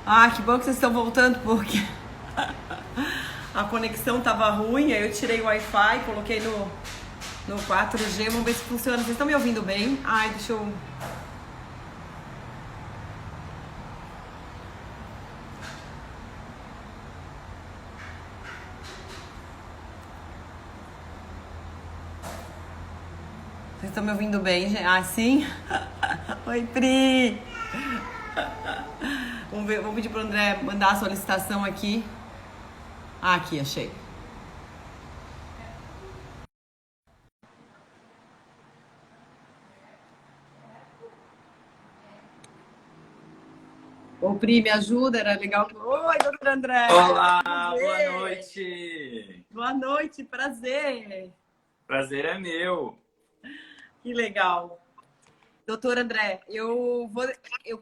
Ah, que bom que vocês estão voltando, porque a conexão tava ruim, aí eu tirei o Wi-Fi, coloquei no 4G, vamos ver se funciona. Vocês estão me ouvindo bem? Ai, deixa eu... Vocês estão me ouvindo bem, gente? Ah, sim? Oi, Pri! Vamos ver, vou pedir pro André mandar a solicitação aqui. Ah, aqui, achei. Ô, Pri, me ajuda, era legal. Oi, doutor André! Olá, boa Prazer! noite. Boa noite, prazer! Prazer é meu. Que legal. Doutor André, eu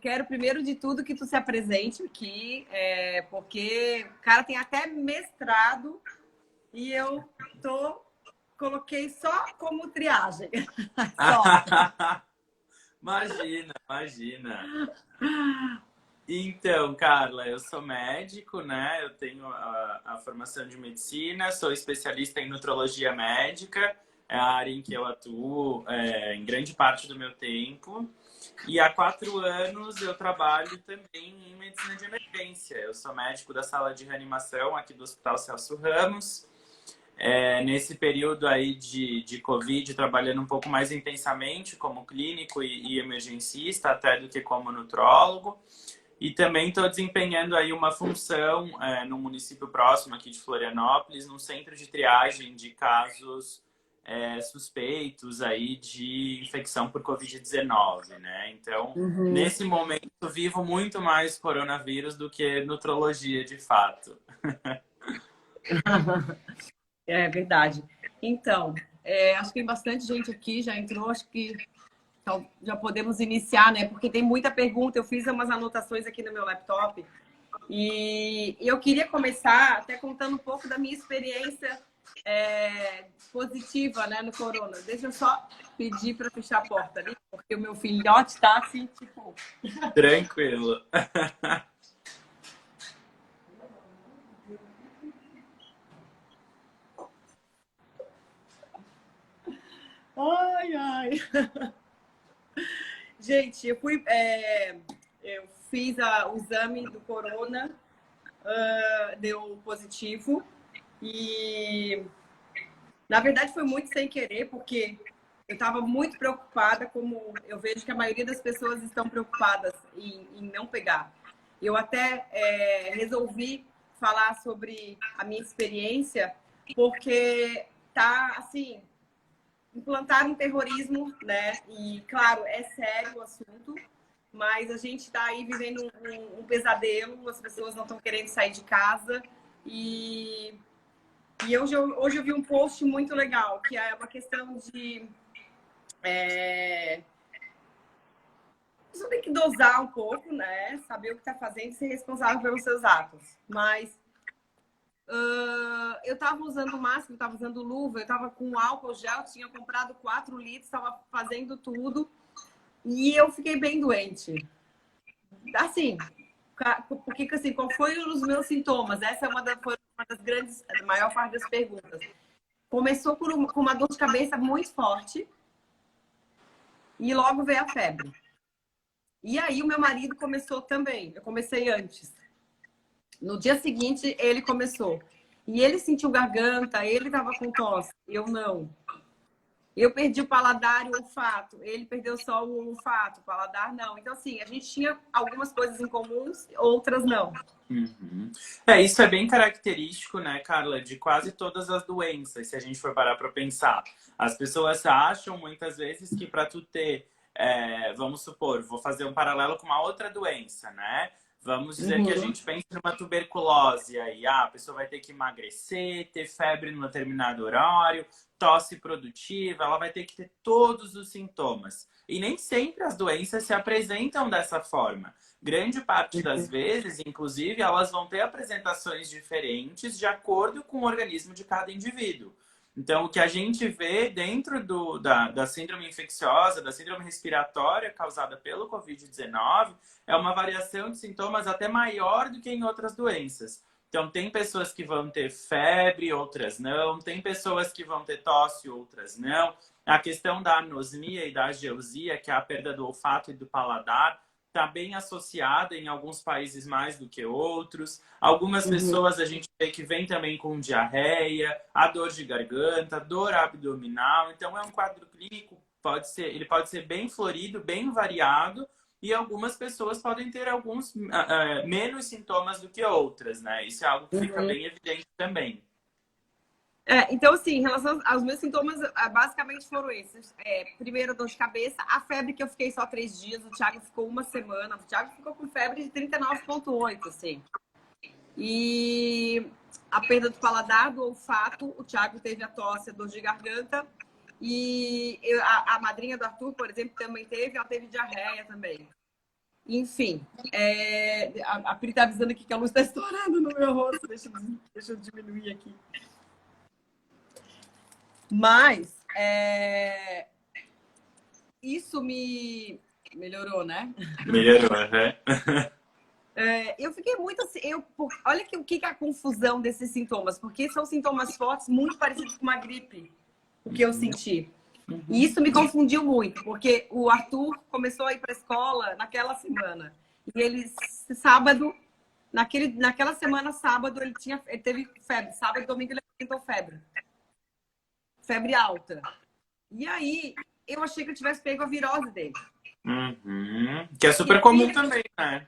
quero primeiro de tudo que tu se apresente aqui, porque o cara tem até mestrado e eu coloquei só como triagem. Só. Imagina, imagina. Então, Carla, eu sou médico, né? Eu tenho a formação de medicina, sou especialista em nutrologia médica, é a área em que eu atuo em grande parte do meu tempo. E há 4 anos eu trabalho também em medicina de emergência. Eu sou médico da sala de reanimação aqui do Hospital Celso Ramos. Nesse período aí de Covid, trabalhando um pouco mais intensamente como clínico e emergencista, até do que como nutrólogo. E também estou desempenhando aí uma função no município próximo aqui de Florianópolis, num centro de triagem de casos suspeitos aí de infecção por Covid-19, né? Então, Uhum. nesse momento, vivo muito mais coronavírus do que nutrologia, de fato. É verdade. Então, acho que tem bastante gente aqui, já entrou, acho que então, já podemos iniciar, né? Porque tem muita pergunta, eu fiz umas anotações aqui no meu laptop. E eu queria começar até contando um pouco da minha experiência positiva, né, no corona. Deixa eu só pedir para fechar a porta ali, porque o meu filhote tá assim, tipo... Tranquilo. Ai, ai. Gente, eu fiz o exame do corona, deu positivo. E na verdade foi muito sem querer, porque eu estava muito preocupada, como eu vejo que a maioria das pessoas estão preocupadas em não pegar. Eu até resolvi falar sobre a minha experiência, porque tá assim, implantaram um terrorismo, né? E claro, é sério o assunto, mas a gente está aí vivendo um pesadelo, as pessoas não estão querendo sair de casa e hoje eu vi um post muito legal, que é uma questão de... Você tem que dosar um pouco, né? Saber o que está fazendo e ser responsável pelos seus atos. Mas eu estava usando máscara, eu estava usando luva, eu estava com álcool gel, tinha comprado 4 litros, estava fazendo tudo. E eu fiquei bem doente. Assim, porque assim, qual foi os meus sintomas? Essa foi uma das grandes, a maior parte das perguntas. Começou com uma dor de cabeça muito forte e logo veio a febre. E aí o meu marido começou também. Eu comecei antes. No dia seguinte, ele começou. E ele sentiu garganta, ele estava com tosse, eu não. Eu perdi o paladar e o olfato. Ele perdeu só o olfato, o paladar não. Então, assim, a gente tinha algumas coisas em comuns, outras não. Uhum. Isso é bem característico, né, Carla, de quase todas as doenças, se a gente for parar para pensar. As pessoas acham muitas vezes que para tu ter, vamos supor, vou fazer um paralelo com uma outra doença, né? Vamos dizer que a Uhum. gente pensa numa tuberculose, aí a pessoa vai ter que emagrecer, ter febre num determinado horário, tosse produtiva, ela vai ter que ter todos os sintomas. E nem sempre as doenças se apresentam dessa forma. Grande parte das vezes, inclusive, elas vão ter apresentações diferentes de acordo com o organismo de cada indivíduo. Então, o que a gente vê dentro da síndrome infecciosa, da síndrome respiratória causada pelo Covid-19, é uma variação de sintomas até maior do que em outras doenças. Então, tem pessoas que vão ter febre, outras não. Tem pessoas que vão ter tosse, outras não. A questão da anosmia e da ageusia, que é a perda do olfato e do paladar, está bem associada em alguns países mais do que outros. Algumas pessoas a gente vê que vem também com diarreia, a dor de garganta, dor abdominal. Então, é um quadro clínico, ele pode ser bem florido, bem variado, e algumas pessoas podem ter alguns menos sintomas do que outras, né? Isso é algo que fica bem evidente também. Então, assim, em relação aos meus sintomas, basicamente foram esses. Primeiro, dor de cabeça. A febre que eu fiquei só 3 dias, o Thiago ficou uma semana. O Thiago ficou com febre de 39,8, assim. E a perda do paladar, do olfato. O Thiago teve a tosse, a dor de garganta. E a madrinha do Arthur, por exemplo, também teve. Ela teve diarreia também. Enfim, a Pri tá avisando aqui que a luz está estourando no meu rosto. Deixa eu diminuir aqui. Mas isso me melhorou, né? Melhorou, né? Eu fiquei muito assim. Olha o que é a confusão desses sintomas, porque são sintomas fortes, muito parecidos com uma gripe, o que eu senti. E isso me confundiu muito, porque o Arthur começou a ir para a escola naquela semana. E ele, sábado, naquela semana, sábado, ele teve febre. Sábado e domingo ele apresentou febre. Febre alta. E aí, eu achei que eu tivesse pego a virose dele. Que é super comum também, né?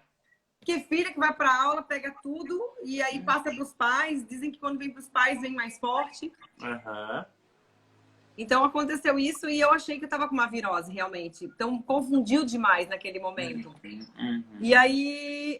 Porque filha que vai para aula, pega tudo, e aí passa para os pais. Dizem que quando vem para os pais, vem mais forte. Então, aconteceu isso e eu achei que eu estava com uma virose, realmente. Então, confundiu demais naquele momento. E aí,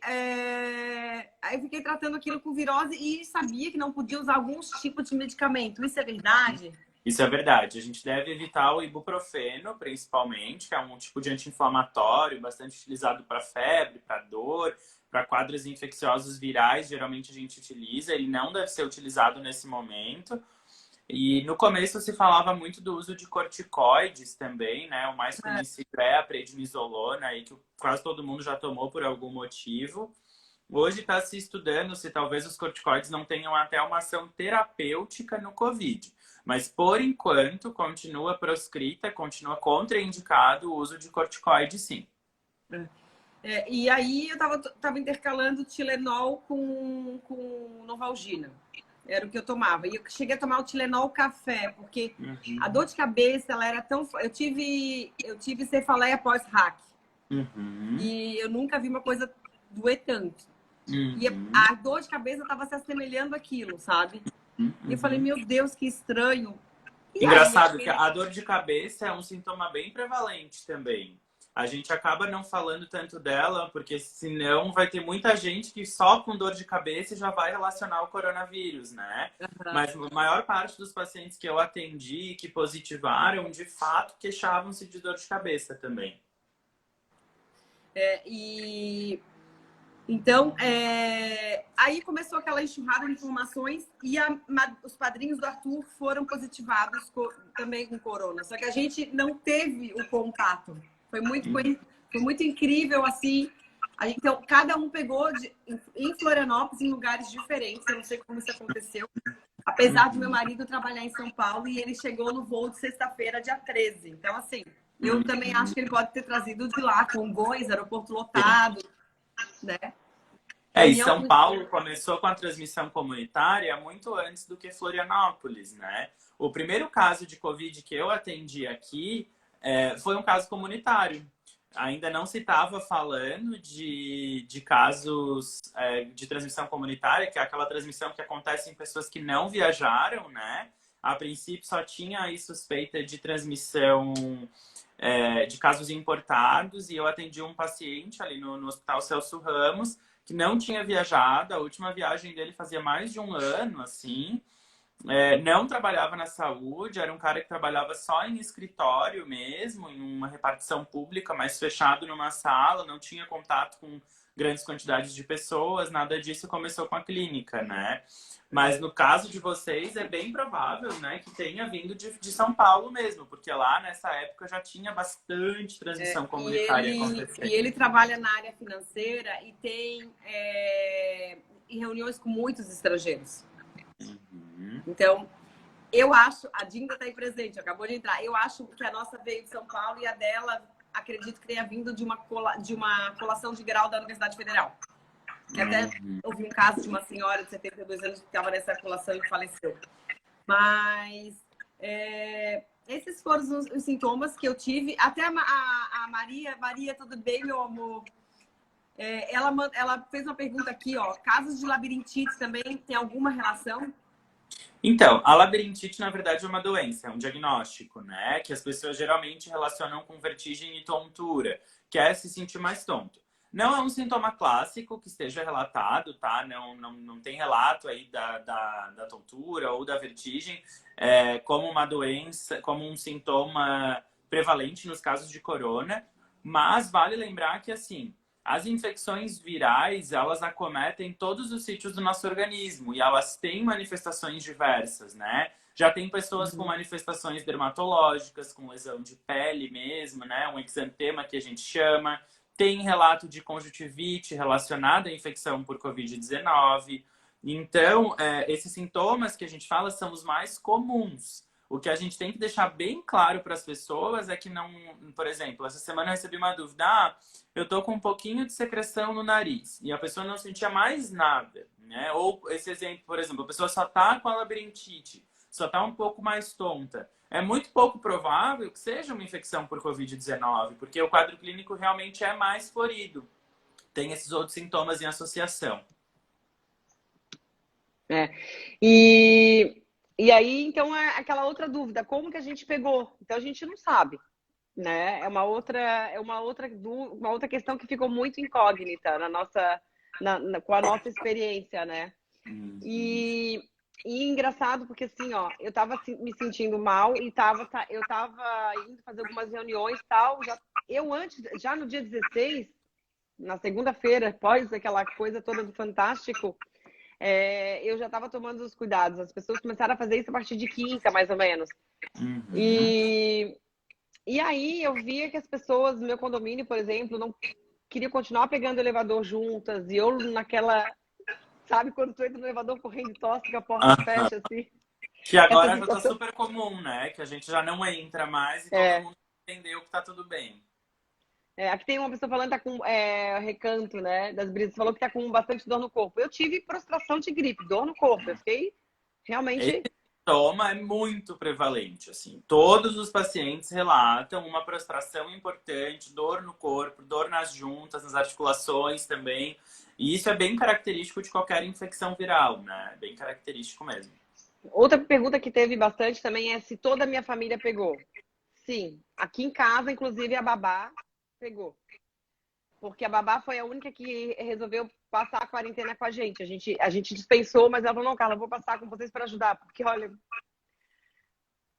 eu fiquei tratando aquilo com virose e sabia que não podia usar alguns tipos de medicamento. Isso é verdade? Isso é verdade. A gente deve evitar o ibuprofeno, principalmente, que é um tipo de anti-inflamatório bastante utilizado para febre, para dor, para quadros infecciosos virais. Geralmente a gente utiliza. Ele não deve ser utilizado nesse momento. E no começo se falava muito do uso de corticoides também, né? O mais conhecido é a prednisolona, aí que quase todo mundo já tomou por algum motivo. Hoje está se estudando se talvez os corticoides não tenham até uma ação terapêutica no Covid. Mas, por enquanto, continua proscrita, continua contraindicado o uso de corticoide, sim. E aí eu tava intercalando Tilenol com Novalgina. Era o que eu tomava. E eu cheguei a tomar o Tilenol café, porque a dor de cabeça, ela era tão... Eu tive cefaleia pós-hack. E eu nunca vi uma coisa doer tanto. E a dor de cabeça estava se assemelhando àquilo, sabe? E eu falei, meu Deus, que estranho. Engraçado que a dor de cabeça é um sintoma bem prevalente também. A gente acaba não falando tanto dela, porque senão vai ter muita gente que só com dor de cabeça já vai relacionar o coronavírus, né? Mas a maior parte dos pacientes que eu atendi, que positivaram, de fato, queixavam-se de dor de cabeça também. Então, aí começou aquela enxurrada de informações e os padrinhos do Arthur foram positivados também com corona. Só que a gente não teve o contato. Foi muito incrível, assim. Então, cada um pegou em Florianópolis, em lugares diferentes. Eu não sei como isso aconteceu. Apesar do meu marido trabalhar em São Paulo e ele chegou no voo de sexta-feira, dia 13. Então, assim, eu também acho que ele pode ter trazido de lá, Congonhas, aeroporto lotado, né? E São Paulo começou com a transmissão comunitária muito antes do que Florianópolis, né? O primeiro caso de Covid que eu atendi aqui foi um caso comunitário. Ainda não se estava falando de casos de transmissão comunitária, que é aquela transmissão que acontece em pessoas que não viajaram, né? A princípio só tinha aí suspeita de transmissão de casos importados, e eu atendi um paciente ali no Hospital Celso Ramos, que não tinha viajado. A última viagem dele fazia mais de um ano, assim. Não trabalhava na saúde, era um cara que trabalhava só em escritório mesmo, em uma repartição pública, mas fechado numa sala, não tinha contato grandes quantidades de pessoas, nada disso começou com a clínica, né? Mas no caso de vocês, é bem provável, né, que tenha vindo de São Paulo mesmo, porque lá nessa época já tinha bastante transmissão comunitária acontecendo. E ele trabalha na área financeira e tem reuniões com muitos estrangeiros. Uhum. Então, eu acho, a Dinda está aí presente, acabou de entrar, eu acho que a nossa veio de São Paulo e a dela, acredito que tenha vindo de uma colação de grau da Universidade Federal. Que até houve um caso de uma senhora de 72 anos que estava nessa colação e faleceu. Mas esses foram os sintomas que eu tive. Até a Maria, tudo bem, meu amor? Ela fez uma pergunta aqui, ó. Casos de labirintite também tem alguma relação? Então, a labirintite, na verdade, é uma doença, é um diagnóstico, né? Que as pessoas geralmente relacionam com vertigem e tontura, que é se sentir mais tonto. Não é um sintoma clássico que esteja relatado, tá? Não tem relato aí da tontura ou da vertigem como uma doença, como um sintoma prevalente nos casos de corona. Mas vale lembrar que, assim, as infecções virais, elas acometem todos os sítios do nosso organismo e elas têm manifestações diversas, né? Já tem pessoas com manifestações dermatológicas, com lesão de pele mesmo, né? Um exantema que a gente chama. Tem relato de conjuntivite relacionada à infecção por Covid-19. Então, esses sintomas que a gente fala são os mais comuns. O que a gente tem que deixar bem claro para as pessoas é que não... Por exemplo, essa semana eu recebi uma dúvida. Eu tô com um pouquinho de secreção no nariz. E a pessoa não sentia mais nada, né? Ou esse exemplo, por exemplo, a pessoa só tá com a labirintite, só tá um pouco mais tonta. É muito pouco provável que seja uma infecção por Covid-19, porque o quadro clínico realmente é mais florido. Tem esses outros sintomas em associação. E aí, então, é aquela outra dúvida, como que a gente pegou? Então, a gente não sabe, né? É uma outra questão que ficou muito incógnita com a nossa experiência, né? E engraçado, porque assim, ó, eu tava me sentindo mal e eu tava indo fazer algumas reuniões e tal. Já no dia 16, na segunda-feira, após aquela coisa toda do Fantástico, eu já estava tomando os cuidados. As pessoas começaram a fazer isso a partir de quinta, mais ou menos. E aí eu via que as pessoas do meu condomínio, por exemplo, não queriam continuar pegando o elevador juntas. E eu naquela... Sabe quando tu entra no elevador correndo de tosse, que a porta fecha, assim? Que agora já tá super comum, né? Que a gente já não entra mais e todo mundo entendeu que tá tudo bem. Aqui tem uma pessoa falando que tá com recanto, né? Das brisas, falou que tá com bastante dor no corpo. Eu tive prostração de gripe, dor no corpo. Eu fiquei realmente... Esse sintoma é muito prevalente, assim. Todos os pacientes relatam uma prostração importante, dor no corpo, dor nas juntas, nas articulações também. E isso é bem característico de qualquer infecção viral, né? Bem característico mesmo. Outra pergunta que teve bastante também é se toda a minha família pegou. Sim. Aqui em casa, inclusive, a babá pegou. Porque a babá foi a única que resolveu passar a quarentena com a gente. A gente dispensou, mas ela falou, não, Carla, eu vou passar com vocês para ajudar. Porque, olha,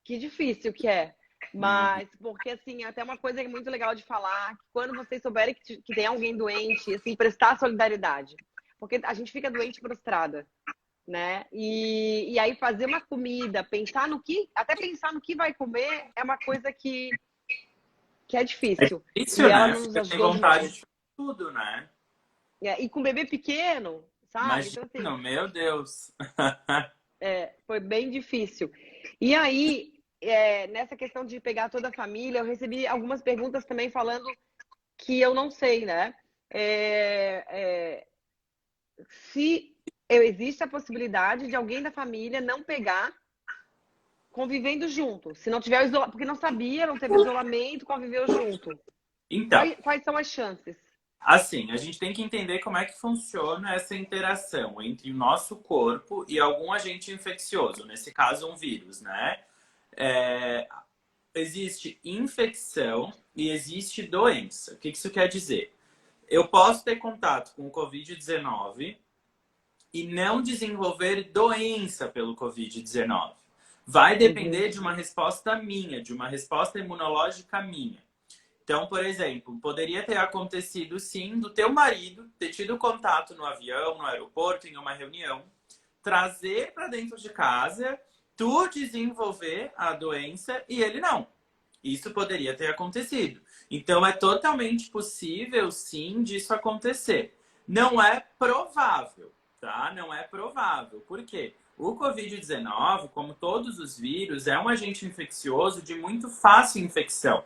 que difícil que é. Mas, porque, assim, até uma coisa muito legal de falar, que quando vocês souberem que tem alguém doente, assim, prestar solidariedade. Porque a gente fica doente prostrada, né? E aí fazer uma comida, até pensar no que vai comer, é uma coisa que é difícil. É difícil, e ela né? nos Você tem ajudou vontade demais. de tudo, né? E com bebê pequeno, sabe? Imagina, Então, assim, meu Deus. foi bem difícil. E aí, nessa questão de pegar toda a família, eu recebi algumas perguntas também falando que eu não sei, né? Se existe a possibilidade de alguém da família não pegar convivendo junto. Se não tiver isolamento, porque não sabia, não teve isolamento, conviveu junto. Então, Quais são as chances? assim, a gente tem que entender como é que funciona essa interação entre o nosso corpo e algum agente infeccioso, nesse caso um vírus, né? Existe infecção e existe doença. O que isso quer dizer? Eu posso ter contato com o Covid-19 e não desenvolver doença pelo Covid-19. Vai depender de uma resposta minha, de uma resposta imunológica minha. Então, por exemplo, poderia ter acontecido sim do teu marido ter tido contato no avião, no aeroporto, em uma reunião, trazer para dentro de casa, tu desenvolver a doença e ele não. Isso poderia ter acontecido. Então, é totalmente possível, sim, disso acontecer. Não é provável, tá? Não é provável. Por quê? O Covid-19, como todos os vírus, é um agente infeccioso de muito fácil infecção.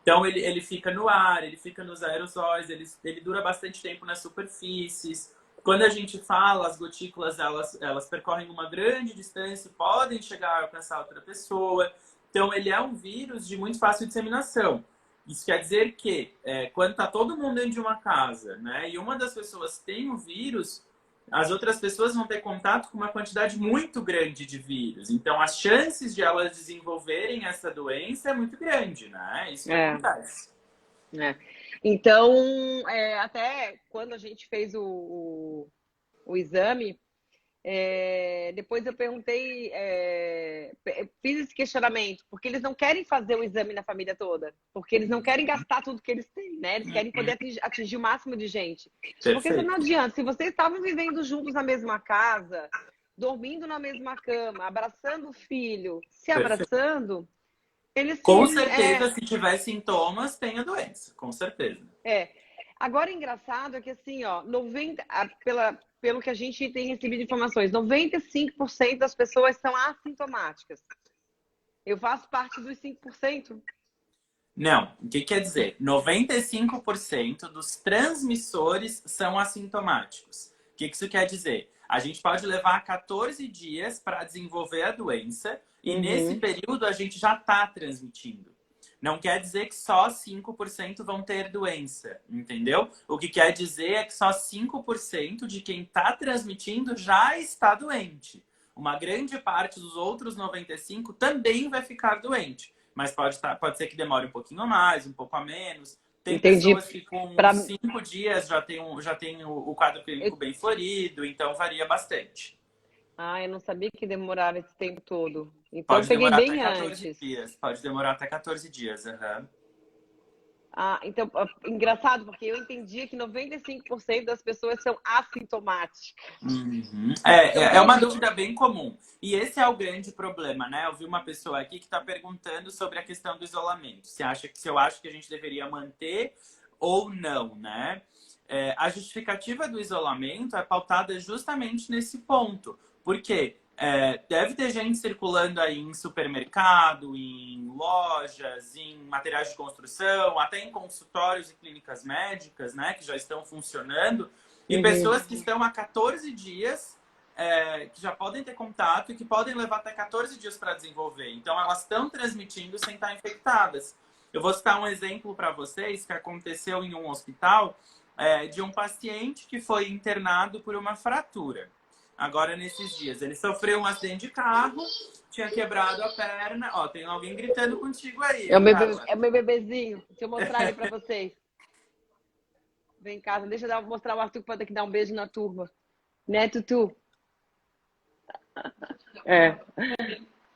Então, ele fica no ar, ele fica nos aerosóis, ele dura bastante tempo nas superfícies. Quando a gente fala, as gotículas, elas percorrem uma grande distância, podem chegar a alcançar outra pessoa. Então, ele é um vírus de muito fácil disseminação. Isso quer dizer que, quando está todo mundo dentro de uma casa, né, e uma das pessoas tem o vírus, as outras pessoas vão ter contato com uma quantidade muito grande de vírus. Então, as chances de elas desenvolverem essa doença é muito grande, né? Isso que acontece. Então, até quando a gente fez o exame, depois eu perguntei, fiz esse questionamento, porque eles não querem fazer o exame na família toda, porque eles não querem gastar tudo que eles têm, né? Eles querem poder atingir o máximo de gente. Perfeito. Porque não adianta, se vocês estavam vivendo juntos na mesma casa, dormindo na mesma cama, abraçando o filho, se abraçando, eles... Com certeza, se tiver sintomas, tem a doença, com certeza. Agora, engraçado é que assim, ó, pelo que a gente tem recebido informações, 95% das pessoas são assintomáticas. Eu faço parte dos 5%. Não, o que quer dizer? 95% dos transmissores são assintomáticos. O que isso quer dizer? A gente pode levar 14 dias para desenvolver a doença e nesse período a gente já está transmitindo. Não quer dizer que só 5% vão ter doença, entendeu? O que quer dizer é que só 5% de quem está transmitindo já está doente. Uma grande parte dos outros 95% também vai ficar doente. Mas pode ser que demore um pouquinho a mais, um pouco a menos. Tem pessoas que com 5 dias já tem o quadro clínico bem florido, então varia bastante. Eu não sabia que demorava esse tempo todo. Então Pode eu peguei demorar bem até 14 antes. dias. Pode demorar até 14 dias. Então, engraçado, porque eu entendia que 95% das pessoas são assintomáticas. É uma dúvida bem comum. E esse é o grande problema, né? Eu vi uma pessoa aqui que está perguntando sobre a questão do isolamento. Se eu acho que a gente deveria manter ou não, né? A justificativa do isolamento é pautada justamente nesse ponto. Por quê? Deve ter gente circulando aí em supermercado, em lojas, em materiais de construção, até em consultórios e clínicas médicas, né, que já estão funcionando, e pessoas que estão há 14 dias, que já podem ter contato e que podem levar até 14 dias para desenvolver. Então, elas estão transmitindo sem estar infectadas. Eu vou citar um exemplo para vocês que aconteceu em um hospital de um paciente que foi internado por uma fratura. Agora, nesses dias, ele sofreu um acidente de carro, tinha quebrado a perna. Ó, tem alguém gritando contigo aí. É o meu bebezinho. Deixa eu mostrar ele pra vocês. Vem em casa, deixa eu mostrar o Arthur que pode ter que dar um beijo na turma. Né, Tutu?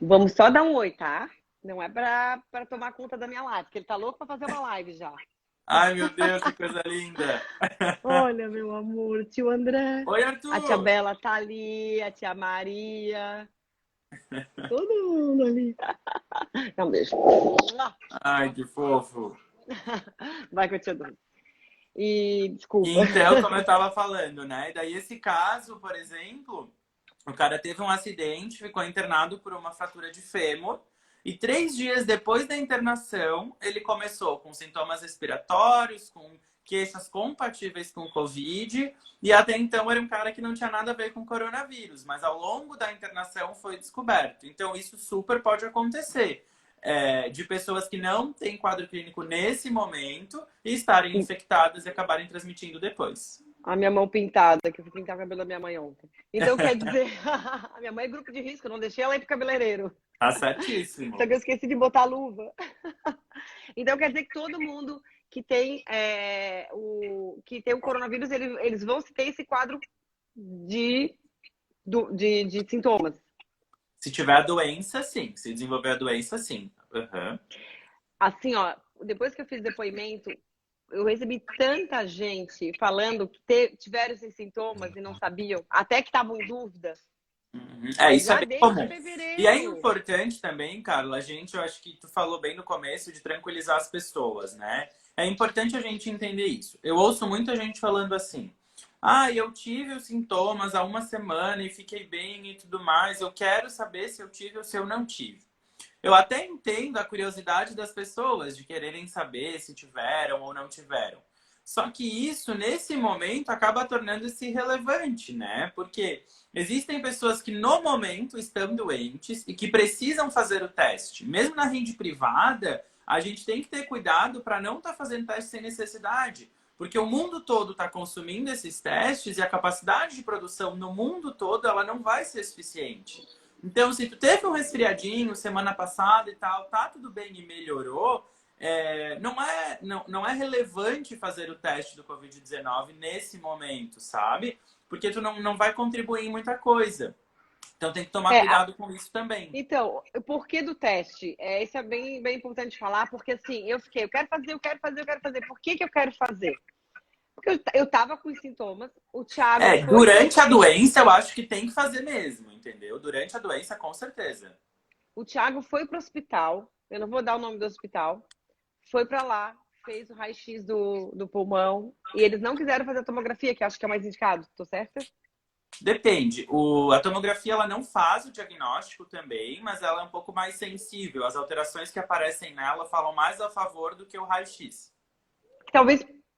Vamos só dar um oi, tá? Não é pra tomar conta da minha live, porque ele tá louco pra fazer uma live já. Ai, meu Deus, que coisa linda. Olha, meu amor, tio André. Oi, Arthur. A tia Bela tá ali, a tia Maria. Todo mundo ali. Dá um beijo. Ai, que fofo. Vai que eu te dou. E desculpa. Então, como eu tava falando, né? Daí esse caso, por exemplo, o cara teve um acidente, ficou internado por uma fratura de fêmur. E 3 dias depois da internação, ele começou com sintomas respiratórios, com queixas compatíveis com Covid. E até então era um cara que não tinha nada a ver com coronavírus. Mas ao longo da internação foi descoberto. Então isso super pode acontecer. De pessoas que não têm quadro clínico nesse momento e estarem infectadas e acabarem transmitindo depois. A minha mão pintada, que eu fui pintar o cabelo da minha mãe ontem. Então quer dizer, a minha mãe é grupo de risco, eu não deixei ela ir pro cabeleireiro. Tá certíssimo. Só que eu esqueci de botar a luva. Então quer dizer que todo mundo que tem o coronavírus, eles vão ter esse quadro de sintomas. Se tiver a doença, sim. Se desenvolver a doença, sim. Assim, ó, depois que eu fiz depoimento, eu recebi tanta gente falando que tiveram esses sintomas e não sabiam, até que estavam em dúvida. Isso é Já bem desde comum. E é fevereiro. importante também, Carla, eu acho que tu falou bem no começo de tranquilizar as pessoas, né? É importante a gente entender isso. Eu ouço muita gente falando assim: ah, eu tive os sintomas há uma semana e fiquei bem e tudo mais. Eu quero saber se eu tive ou se eu não tive. Eu até entendo a curiosidade das pessoas de quererem saber se tiveram ou não tiveram. Só que isso, nesse momento, acaba tornando-se relevante, né? Porque existem pessoas que, no momento, estão doentes e que precisam fazer o teste. Mesmo na rede privada, a gente tem que ter cuidado para não estar fazendo teste sem necessidade. Porque o mundo todo está consumindo esses testes e a capacidade de produção no mundo todo ela não vai ser suficiente. Então, se tu teve um resfriadinho semana passada e tal, tá tudo bem e melhorou, não é relevante fazer o teste do Covid-19 nesse momento, sabe? Porque tu não vai contribuir em muita coisa. Então, tem que tomar cuidado com isso também. Então, o porquê do teste? Isso é bem, bem importante falar, porque assim, eu quero fazer. Por que eu quero fazer? Porque eu tava com os sintomas, o Thiago foi... Durante a doença, eu acho que tem que fazer mesmo, entendeu? Durante a doença, com certeza. O Thiago foi pro hospital, eu não vou dar o nome do hospital, foi para lá, fez o raio-x do pulmão, e eles não quiseram fazer a tomografia, que acho que é mais indicado, tô certa? Depende. A tomografia ela não faz o diagnóstico também, mas ela é um pouco mais sensível. As alterações que aparecem nela falam mais a favor do que o raio-x.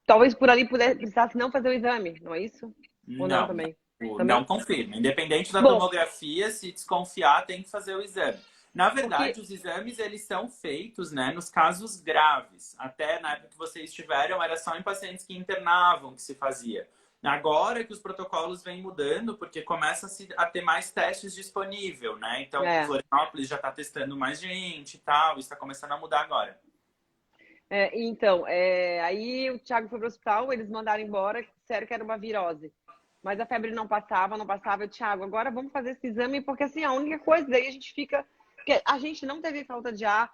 Talvez por ali precisasse não fazer o exame, não é isso? Ou não também? Não confirma. Independente da tomografia, se desconfiar, tem que fazer o exame. Na verdade, os exames eles são feitos, né, nos casos graves. Até na época que vocês tiveram, era só em pacientes que internavam que se fazia. Agora que os protocolos vêm mudando, porque começa a ter mais testes disponível, né? Então, Florianópolis já está testando mais gente e tal. Isso está começando a mudar agora. Aí o Thiago foi pro hospital, eles mandaram embora, disseram que era uma virose. Mas a febre não passava. Eu, Thiago, agora vamos fazer esse exame, porque assim, a única coisa, daí a gente fica... Porque a gente não teve falta de ar.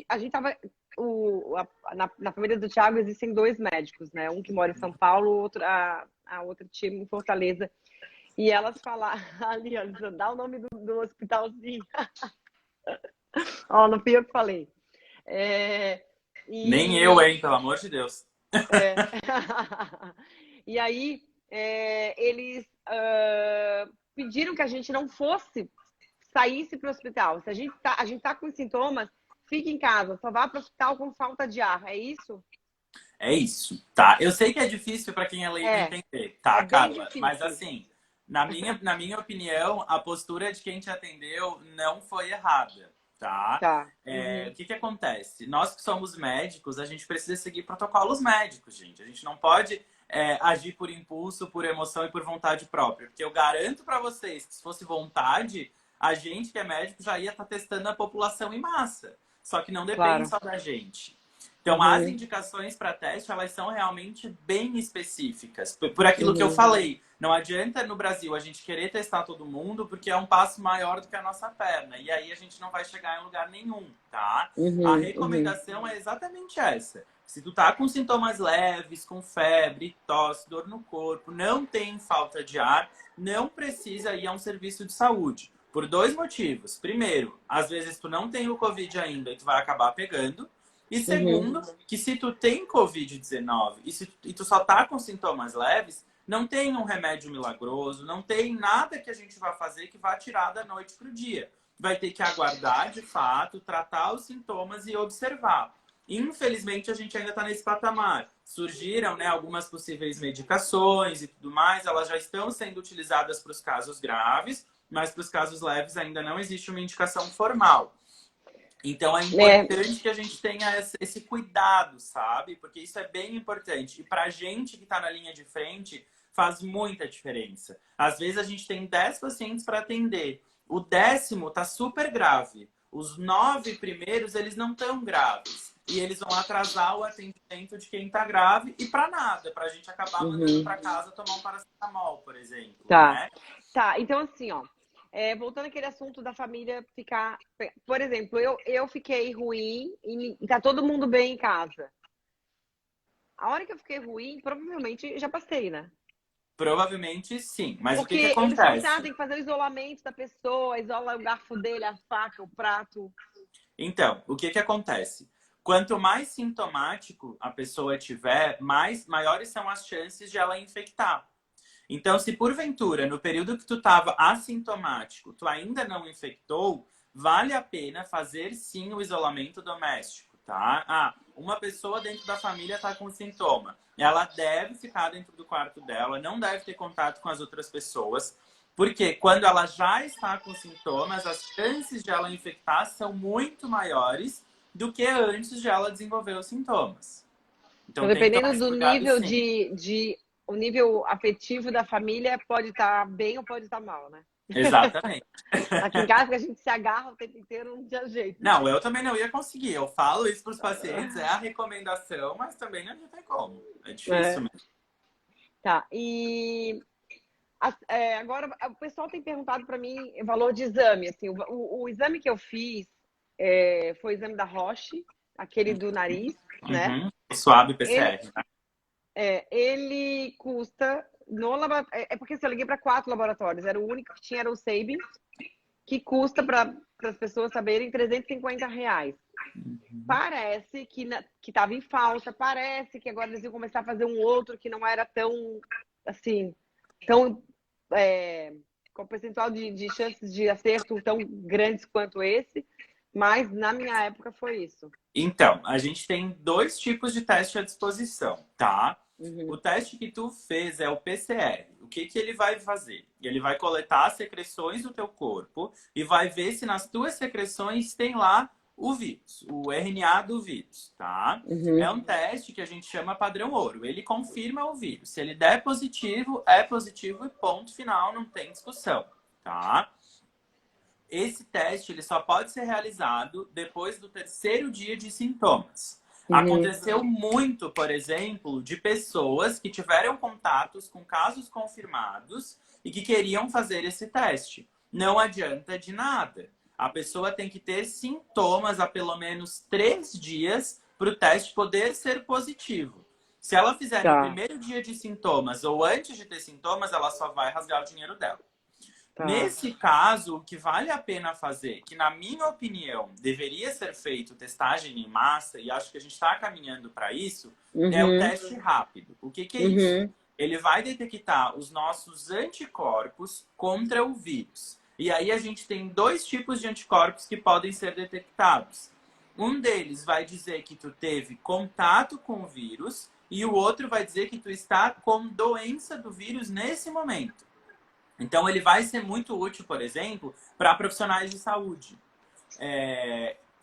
A gente tava... Na família do Thiago existem 2 médicos, né? Um que mora em São Paulo, a outra time em Fortaleza. E elas falaram... Ali, ó, dá o nome do hospitalzinho. Ó, não fui eu que falei. Nem eu, hein? Pelo amor de Deus. E aí, eles pediram que a gente não saísse para o hospital. Se a gente tá com sintomas, fique em casa. Só vá para o hospital com falta de ar. É isso? É isso, tá? Eu sei que é difícil para quem é leigo entender, tá, Carla? Difícil. Mas assim, na minha opinião, a postura de quem te atendeu não foi errada. Tá? O que acontece? Nós que somos médicos, a gente precisa seguir protocolos médicos, gente. A gente não pode agir por impulso, por emoção e por vontade própria. Porque eu garanto para vocês que se fosse vontade, a gente que é médico já ia estar testando a população em massa. Só que não depende só da gente. Então, as indicações para teste, elas são realmente bem específicas. Por aquilo que eu falei. Não adianta no Brasil a gente querer testar todo mundo, porque é um passo maior do que a nossa perna. E aí a gente não vai chegar em lugar nenhum, tá? A recomendação é exatamente essa. Se tu tá com sintomas leves, com febre, tosse, dor no corpo, não tem falta de ar, não precisa ir a um serviço de saúde. Por 2 motivos. Primeiro, às vezes tu não tem o Covid ainda e tu vai acabar pegando. E segundo, que se tu tem Covid-19 e tu só tá com sintomas leves, não tem um remédio milagroso, não tem nada que a gente vá fazer que vá tirar da noite pro dia. Vai ter que aguardar, de fato, tratar os sintomas e observar. Infelizmente, a gente ainda está nesse patamar. Surgiram, né, algumas possíveis medicações e tudo mais, elas já estão sendo utilizadas para os casos graves, mas para os casos leves ainda não existe uma indicação formal. Então é importante que a gente tenha esse cuidado, sabe? Porque isso é bem importante. E pra gente que tá na linha de frente, faz muita diferença. Às vezes a gente tem 10 pacientes para atender. O 10º tá super grave. Os 9 primeiros, eles não tão graves. E eles vão atrasar o atendimento de quem tá grave e pra nada. Pra gente acabar mandando pra casa tomar um paracetamol, por exemplo. Tá. Né? Tá, então assim, ó. voltando àquele assunto da família ficar... Por exemplo, eu fiquei ruim e tá todo mundo bem em casa. A hora que eu fiquei ruim, provavelmente já passei, né? Provavelmente sim, mas o que que Porque eles falam assim, acontece? tem que fazer o isolamento da pessoa, isola o garfo dele, a faca, o prato. Então, o que que acontece? Quanto mais sintomático a pessoa tiver, maiores são as chances de ela infectar. Então, se porventura, no período que tu estava assintomático, tu ainda não infectou, vale a pena fazer sim o isolamento doméstico, tá? Uma pessoa dentro da família está com sintoma. Ela deve ficar dentro do quarto dela, não deve ter contato com as outras pessoas, porque quando ela já está com sintomas, as chances de ela infectar são muito maiores do que antes de ela desenvolver os sintomas. Então, Então, tem que tomar dependendo esse do cuidado, nível sim. o nível afetivo da família, pode estar bem ou pode estar mal, né? Exatamente. Aqui em casa, que a gente se agarra o tempo inteiro, não tinha jeito. Não, eu também não ia conseguir. Eu falo isso para os pacientes, é a recomendação, mas também não tem como. É difícil mesmo. Tá, e agora o pessoal tem perguntado para mim o valor de exame. Assim, o exame que eu fiz foi o exame da Roche, aquele do nariz, né? Uhum. O suave Ele, PCR, né? ele custa no laboratório. É porque assim, eu liguei para 4 laboratórios, era o único que tinha, era o Sabin, que custa para as pessoas saberem R$ 350. Parece que estava em falta, parece que agora eles iam começar a fazer um outro que não era tão, assim, tão, com percentual de chances de acerto tão grandes quanto esse, mas na minha época foi isso. Então, a gente tem 2 tipos de teste à disposição, tá? Uhum. O teste que tu fez é o PCR. O que que ele vai fazer? Ele vai coletar as secreções do teu corpo e vai ver se nas tuas secreções tem lá o vírus, o RNA do vírus, tá? Uhum. É um teste que a gente chama padrão ouro. Ele confirma o vírus. Se ele der positivo, é positivo e ponto final, não tem discussão, tá? Esse teste ele só pode ser realizado depois do 3º dia de sintomas. Aconteceu muito, por exemplo, de pessoas que tiveram contatos com casos confirmados e que queriam fazer esse teste. Não adianta de nada. A pessoa tem que ter sintomas há pelo menos 3 dias para o teste poder ser positivo. Se ela fizer no Tá, 1º dia de sintomas ou antes de ter sintomas, ela só vai rasgar o dinheiro dela. tá. Nesse caso, o que vale a pena fazer, que na minha opinião deveria ser feito testagem em massa, e acho que a gente está caminhando para isso, é o teste rápido. O que é isso? Ele vai detectar os nossos anticorpos contra o vírus. E aí a gente tem 2 tipos de anticorpos que podem ser detectados. Um deles vai dizer que tu teve contato com o vírus e o outro vai dizer que tu está com doença do vírus nesse momento. Então, ele vai ser muito útil, por exemplo, para profissionais de saúde.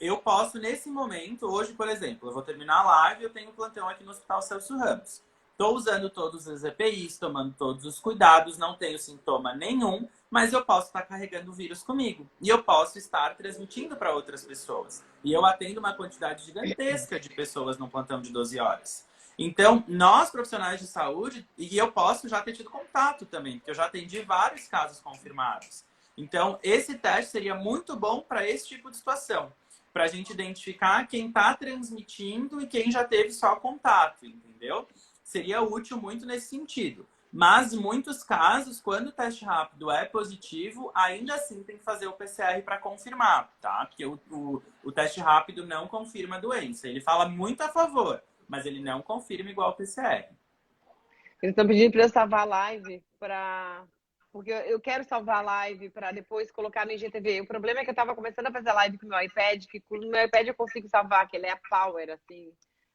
Eu posso, nesse momento, hoje, por exemplo, eu vou terminar a live, eu tenho plantão aqui no Hospital Celso Ramos. Estou usando todos os EPIs, tomando todos os cuidados, não tenho sintoma nenhum, mas eu posso estar carregando o vírus comigo. E eu posso estar transmitindo para outras pessoas. E eu atendo uma quantidade gigantesca de pessoas no plantão de 12 horas. Então, nós profissionais de saúde, e eu posso já ter tido contato também, porque eu já atendi vários casos confirmados. Então, esse teste seria muito bom para esse tipo de situação, para a gente identificar quem está transmitindo e quem já teve só contato, entendeu? Seria útil muito nesse sentido. Mas, em muitos casos, quando o teste rápido é positivo, ainda assim tem que fazer o PCR para confirmar, tá? Porque o teste rápido não confirma a doença. Ele fala muito a favor, mas ele não confirma igual o PCR. Eles estão pedindo para eu salvar a live porque eu quero salvar a live para depois colocar no IGTV. O problema é que eu estava começando a fazer a live com o meu iPad, que com o meu iPad eu consigo salvar, que ele é a Power, assim.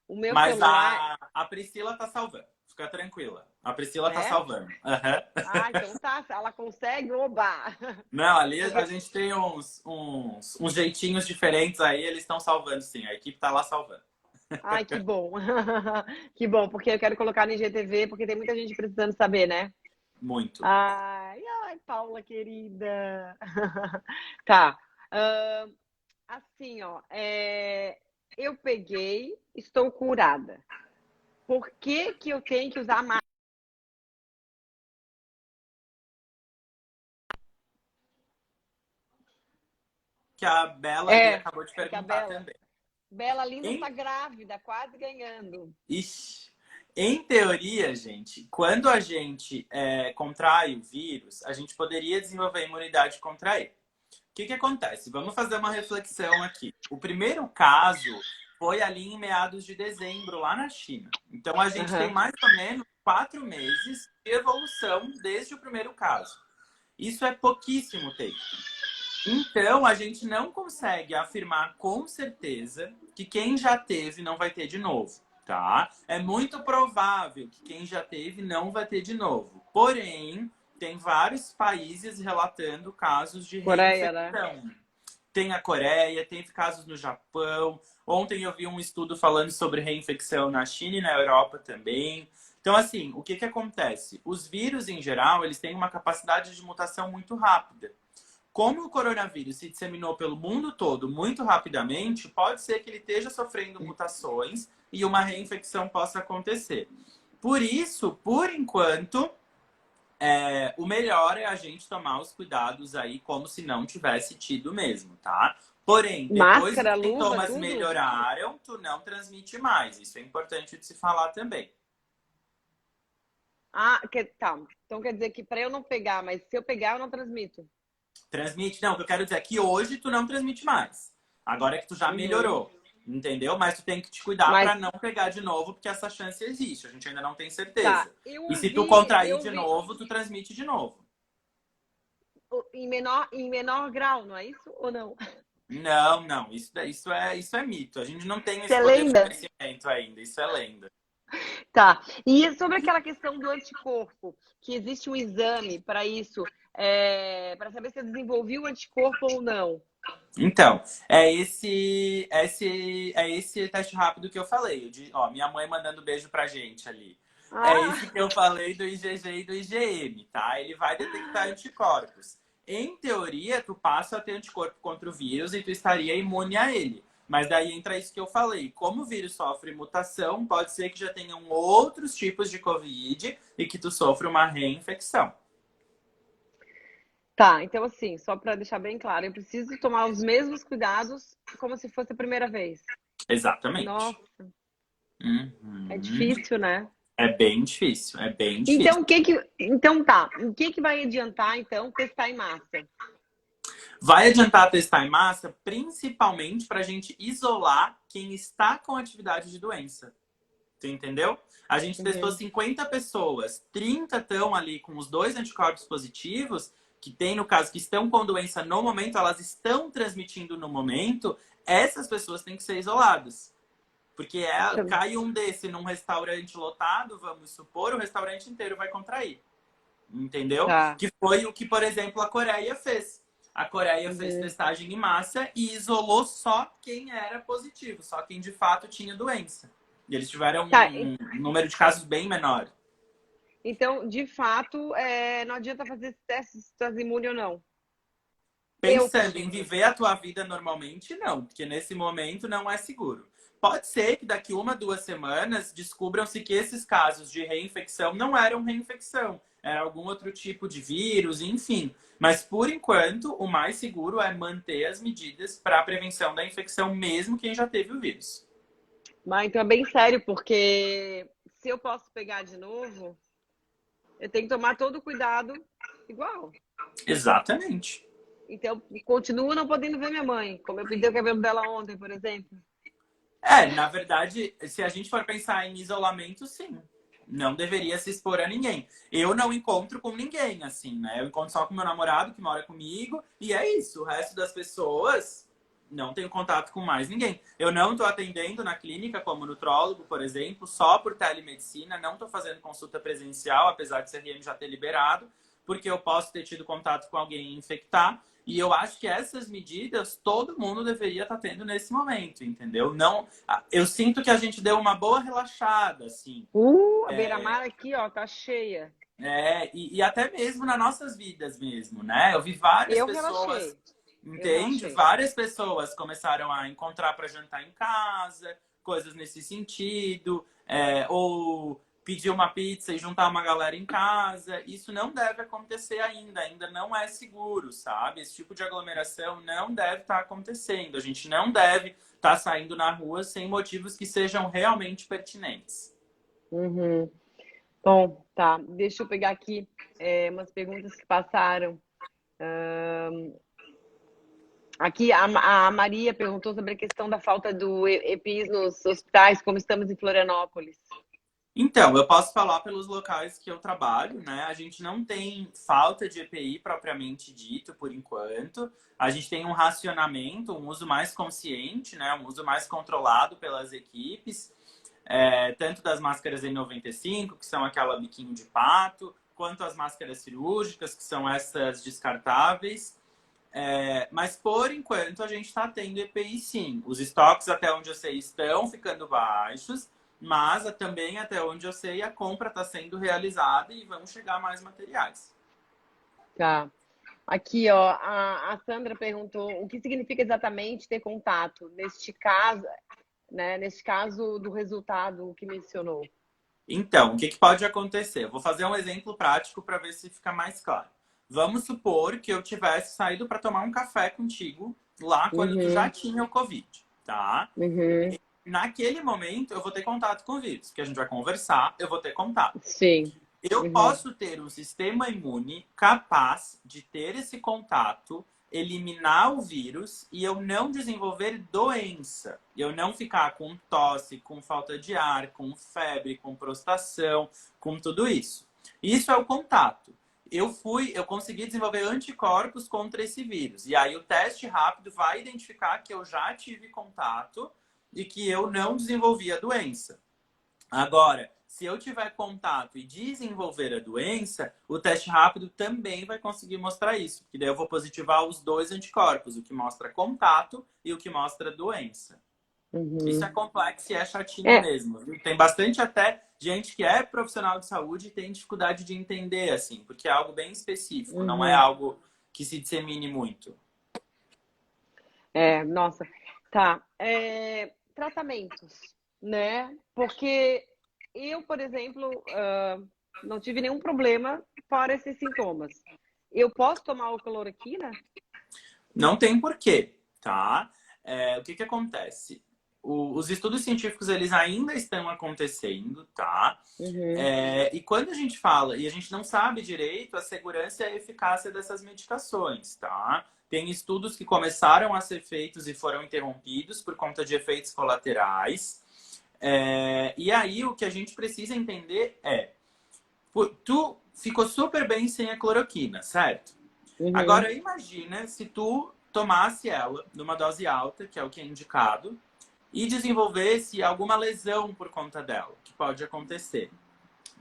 O meu Mas celular... a Priscila tá salvando. Fica tranquila. A Priscila tá É? salvando. Uhum. Ah, então tá. Ela consegue, oba! Não, ali Porque... a gente tem uns jeitinhos diferentes aí, eles estão salvando sim. A equipe tá lá salvando. Ai, que bom. Que bom, porque eu quero colocar no IGTV, porque tem muita gente precisando saber, né? Muito. Ai, Paula, querida. Tá. Assim, ó, eu peguei, estou curada. Por que que eu tenho que usar que a Bela ali acabou de que a perguntar também. Bela Linda tá grávida, quase ganhando. Ixi. Em teoria, gente, quando a gente contrai o vírus, a gente poderia desenvolver imunidade contra ele. O que acontece? Vamos fazer uma reflexão aqui. O primeiro caso foi ali em meados de dezembro, lá na China. Então, a gente tem mais ou menos 4 meses de evolução desde o primeiro caso. Isso é pouquíssimo tempo. Então, a gente não consegue afirmar com certeza que quem já teve não vai ter de novo, tá? É muito provável que quem já teve não vai ter de novo. Porém, tem vários países relatando casos de reinfecção. Né? Tem a Coreia, tem casos no Japão. Ontem eu vi um estudo falando sobre reinfecção na China e na Europa também. Então, assim, o que acontece? Os vírus, em geral, eles têm uma capacidade de mutação muito rápida. Como o coronavírus se disseminou pelo mundo todo muito rapidamente, pode ser que ele esteja sofrendo mutações e uma reinfecção possa acontecer. Por isso, por enquanto, o melhor é a gente tomar os cuidados aí como se não tivesse tido mesmo, tá? Porém, depois que os sintomas melhoraram, tu não transmite mais. Isso é importante de se falar também. Tá. Então quer dizer que para eu não pegar, mas se eu pegar, eu não transmito. Transmite? Não, o que eu quero dizer é que hoje tu não transmite mais. Agora é que tu já melhorou, entendeu? Mas tu tem que te cuidar para não pegar de novo, porque essa chance existe. A gente ainda não tem certeza. Tá. E se tu contrair de novo, tu transmite de novo. Em menor grau, não é isso ou não? Não. Isso é mito. A gente não tem esse poder de conhecimento ainda. Isso é lenda. Tá. E sobre aquela questão do anticorpo, que existe um exame para isso, para saber se eu desenvolvi o anticorpo ou não. Então, é esse teste rápido que eu falei. Minha mãe mandando beijo pra gente ali. É esse que eu falei do IgG e do IgM, tá? Ele vai detectar anticorpos. Em teoria, tu passa a ter anticorpo contra o vírus e tu estaria imune a ele. Mas daí entra isso que eu falei. Como o vírus sofre mutação, pode ser que já tenham outros tipos de Covid e que tu sofra uma reinfecção. Tá, então assim, só para deixar bem claro, eu preciso tomar os mesmos cuidados como se fosse a primeira vez. Exatamente. Nossa. É difícil, né? É bem difícil, Então, o que vai adiantar, então, testar em massa? Vai adiantar testar em massa, principalmente para a gente isolar quem está com atividade de doença. Tu entendeu? A gente testou 50 pessoas, 30 estão ali com os 2 anticorpos positivos, que tem, no caso, que estão com doença no momento, elas estão transmitindo no momento, essas pessoas têm que ser isoladas. Porque cai um desse num restaurante lotado, vamos supor, o restaurante inteiro vai contrair. Entendeu? Tá. Que foi o que, por exemplo, a Coreia fez. A Coreia fez testagem em massa e isolou só quem era positivo, só quem de fato tinha doença. E eles tiveram um número de casos bem menor. Então, de fato, não adianta fazer esse teste se tu és imune ou não. Pensando em viver a tua vida normalmente, não. Porque nesse momento não é seguro. Pode ser que daqui 1, 2 semanas descubram-se que esses casos de reinfecção não eram reinfecção. Era algum outro tipo de vírus, enfim. Mas, por enquanto, o mais seguro é manter as medidas para a prevenção da infecção, mesmo quem já teve o vírus. Mas então é bem sério, porque se eu posso pegar de novo, eu tenho que tomar todo o cuidado igual. Exatamente. Então, continuo não podendo ver minha mãe, como eu pedi o cabelo dela ontem, por exemplo. Na verdade, se a gente for pensar em isolamento, sim. Não deveria se expor a ninguém. Eu não encontro com ninguém, assim, né? Eu encontro só com meu namorado, que mora comigo, e é isso. O resto das pessoas, não tenho contato com mais ninguém. Eu não estou atendendo na clínica como nutrólogo, por exemplo, só por telemedicina. Não estou fazendo consulta presencial, apesar de CRM já ter liberado, porque eu posso ter tido contato com alguém e infectar. E eu acho que essas medidas todo mundo deveria estar tendo nesse momento, entendeu? Não, eu sinto que a gente deu uma boa relaxada, assim. A beira-mar aqui, ó, tá cheia. E até mesmo nas nossas vidas mesmo, né? Eu vi várias pessoas... Relaxei. Entende? Várias pessoas começaram a encontrar para jantar em casa, coisas nesse sentido, ou pedir uma pizza e juntar uma galera em casa. Isso não deve acontecer ainda não é seguro, sabe? Esse tipo de aglomeração não deve estar acontecendo. A gente não deve estar saindo na rua sem motivos que sejam realmente pertinentes. Uhum. Bom, tá. Deixa eu pegar aqui umas perguntas que passaram. Aqui a Maria perguntou sobre a questão da falta do EPIs nos hospitais, como estamos em Florianópolis. Então, eu posso falar pelos locais que eu trabalho, né? A gente não tem falta de EPI propriamente dito, por enquanto. A gente tem um racionamento, um uso mais consciente, né? Um uso mais controlado pelas equipes, tanto das máscaras N95, que são aquela biquinho de pato, quanto as máscaras cirúrgicas, que são essas descartáveis. Mas, por enquanto, a gente está tendo EPI sim. Os estoques, até onde eu sei, estão ficando baixos. Mas também, até onde eu sei, a compra está sendo realizada e vão chegar mais materiais. Tá. Aqui, ó, a Sandra perguntou o que significa exatamente ter contato neste caso, né? Neste caso do resultado que mencionou. Então, o que pode acontecer? Eu vou fazer um exemplo prático para ver se fica mais claro. Vamos supor que eu tivesse saído para tomar um café contigo lá quando tu já tinha o Covid, tá? Uhum. Naquele momento, eu vou ter contato com o vírus, porque a gente vai conversar, eu vou ter contato. Sim. Eu posso ter um sistema imune capaz de ter esse contato, eliminar o vírus e eu não desenvolver doença. Eu não ficar com tosse, com falta de ar, com febre, com prostração, com tudo isso. Isso é o contato. Eu consegui desenvolver anticorpos contra esse vírus. E aí o teste rápido vai identificar que eu já tive contato e que eu não desenvolvi a doença. Agora, se eu tiver contato e desenvolver a doença, o teste rápido também vai conseguir mostrar isso. Porque daí eu vou positivar os dois anticorpos, o que mostra contato e o que mostra doença. Isso é complexo e é chatinho mesmo. Tem bastante até gente que é profissional de saúde e tem dificuldade de entender, assim, porque é algo bem específico, não é algo que se dissemine muito. Nossa. Tá. Tratamentos, né? Porque eu, por exemplo, não tive nenhum problema para esses sintomas. Eu posso tomar cloroquina? Não tem porquê, tá? O que acontece? Os estudos científicos, eles ainda estão acontecendo, tá? E quando a gente fala, e a gente não sabe direito a segurança e a eficácia dessas medicações, tá? Tem estudos que começaram a ser feitos e foram interrompidos por conta de efeitos colaterais. E aí, o que a gente precisa entender tu ficou super bem sem a cloroquina, certo? Agora, imagina se tu tomasse ela numa dose alta, que é o que é indicado, e desenvolvesse alguma lesão por conta dela, que pode acontecer.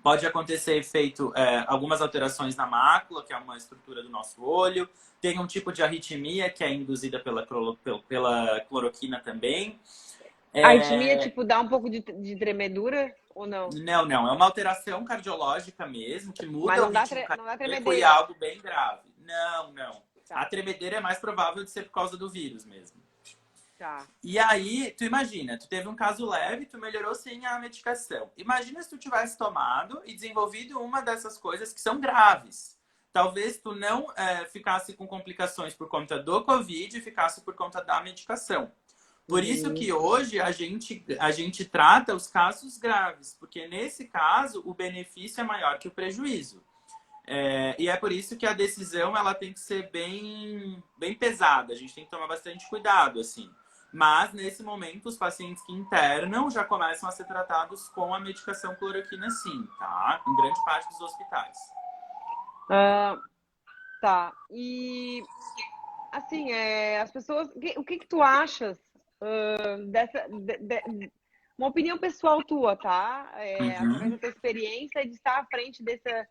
Pode acontecer efeito, algumas alterações na mácula, que é uma estrutura do nosso olho. Tem um tipo de arritmia que é induzida pela cloroquina também. A arritmia, tipo, dá um pouco de tremedura ou não? Não. É uma alteração cardiológica mesmo, que muda o ritmo cardíaco e é algo bem grave. Não. Tá. A tremedeira é mais provável de ser por causa do vírus mesmo. Tá. E aí, tu imagina, tu teve um caso leve, tu melhorou sem a medicação. Imagina se tu tivesse tomado e desenvolvido uma dessas coisas que são graves. Talvez tu não ficasse com complicações por conta do Covid e ficasse por conta da medicação. Por isso que hoje a gente trata os casos graves, porque nesse caso o benefício é maior que o prejuízo. E é por isso que a decisão ela tem que ser bem pesada, a gente tem que tomar bastante cuidado, assim. Mas, nesse momento, os pacientes que internam já começam a ser tratados com a medicação cloroquina, sim, tá? Em grande parte dos hospitais. Tá. E, assim, as pessoas... O que tu achas dessa... uma opinião pessoal tua, tá? Através da tua experiência de estar à frente dessa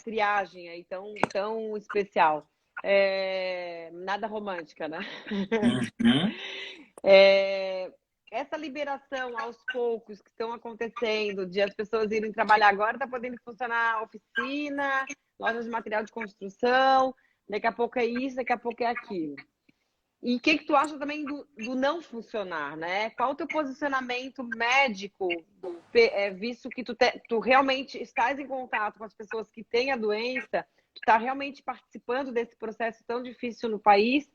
triagem aí tão especial. Nada romântica, né? Essa liberação aos poucos que estão acontecendo, de as pessoas irem trabalhar agora, tá podendo funcionar oficina, lojas de material de construção, daqui a pouco é isso, daqui a pouco é aquilo. E o que tu acha também do não funcionar, né? Qual o teu posicionamento médico, visto que tu realmente estás em contato com as pessoas que têm a doença, tu está realmente participando desse processo tão difícil no país?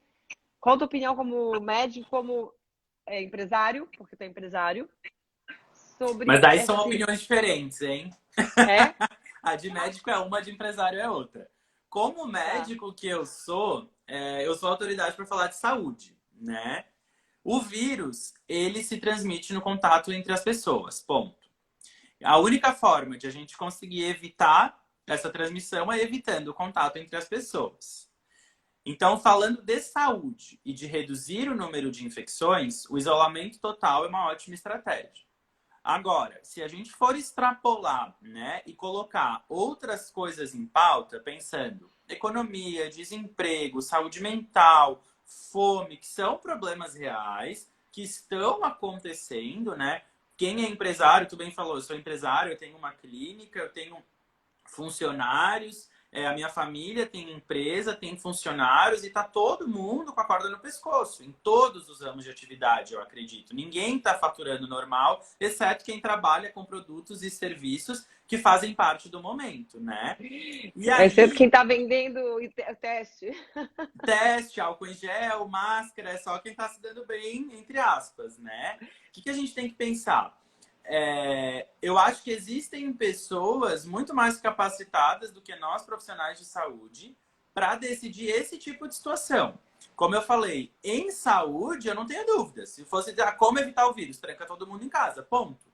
Qual a tua opinião como médico, como empresário, porque tu é empresário, Mas sobre daí são esse... opiniões diferentes, hein? É? A de médico é uma, a de empresário é outra. Como Tá. médico que eu sou autoridade para falar de saúde, né? O vírus, ele se transmite no contato entre as pessoas, ponto. A única forma de a gente conseguir evitar essa transmissão é evitando o contato entre as pessoas. Então, falando de saúde e de reduzir o número de infecções, o isolamento total é uma ótima estratégia. Agora, se a gente for extrapolar, né, e colocar outras coisas em pauta, pensando economia, desemprego, saúde mental, fome, que são problemas reais, que estão acontecendo, né? Quem é empresário, tu bem falou, eu sou empresário, eu tenho uma clínica, eu tenho funcionários, a minha família tem empresa, tem funcionários e tá todo mundo com a corda no pescoço, em todos os ramos de atividade, eu acredito. Ninguém está faturando normal, exceto quem trabalha com produtos e serviços que fazem parte do momento, né? E Exceto aí, quem está vendendo o teste. teste, álcool em gel, máscara, é só quem está se dando bem, entre aspas, né? O que a gente tem que pensar? Eu acho que existem pessoas muito mais capacitadas do que nós, profissionais de saúde, para decidir esse tipo de situação. Como eu falei, em saúde, eu não tenho dúvida. Se fosse dizer como evitar o vírus, tranca todo mundo em casa, ponto.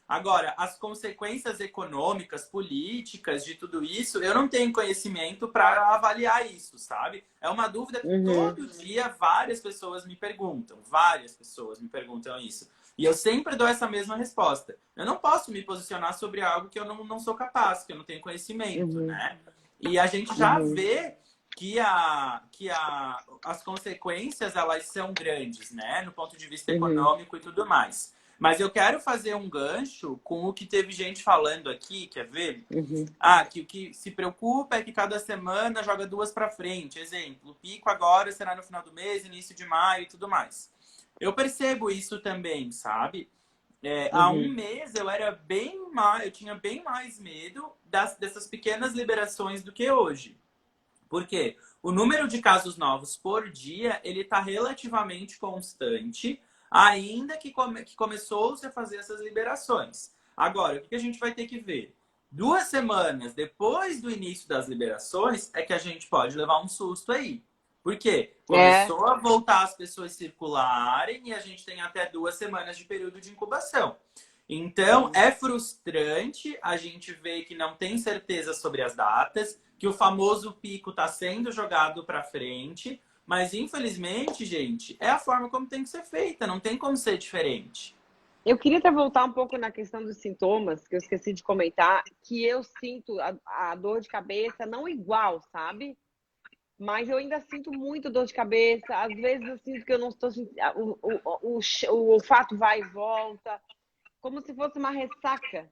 Agora, as consequências econômicas, políticas de tudo isso, eu não tenho conhecimento para avaliar isso, sabe? É uma dúvida que todo dia várias pessoas me perguntam. Várias pessoas me perguntam isso. E eu sempre dou essa mesma resposta. Eu não posso me posicionar sobre algo que eu não sou capaz, que eu não tenho conhecimento, né? E a gente já vê que as consequências, elas são grandes, né? No ponto de vista econômico e tudo mais. Mas eu quero fazer um gancho com o que teve gente falando aqui, quer ver? Que o que se preocupa é que cada semana joga duas para frente. Exemplo, o pico agora será no final do mês, início de maio e tudo mais. Eu percebo isso também, sabe? Há um mês eu tinha bem mais medo dessas pequenas liberações do que hoje. Por quê? O número de casos novos por dia, ele está relativamente constante, ainda que começou-se a fazer essas liberações. Agora, o que a gente vai ter que ver? 2 semanas depois do início das liberações, é que a gente pode levar um susto aí. Por quê? Começou a voltar as pessoas circularem e a gente tem até 2 semanas de período de incubação. Então, é frustrante a gente ver que não tem certeza sobre as datas, que o famoso pico está sendo jogado para frente, mas infelizmente, gente, é a forma como tem que ser feita, não tem como ser diferente. Eu queria até voltar um pouco na questão dos sintomas, que eu esqueci de comentar, que eu sinto a dor de cabeça não igual, sabe? Mas eu ainda sinto muito dor de cabeça. Às vezes eu sinto que eu não estou sentindo. O olfato vai e volta, como se fosse uma ressaca.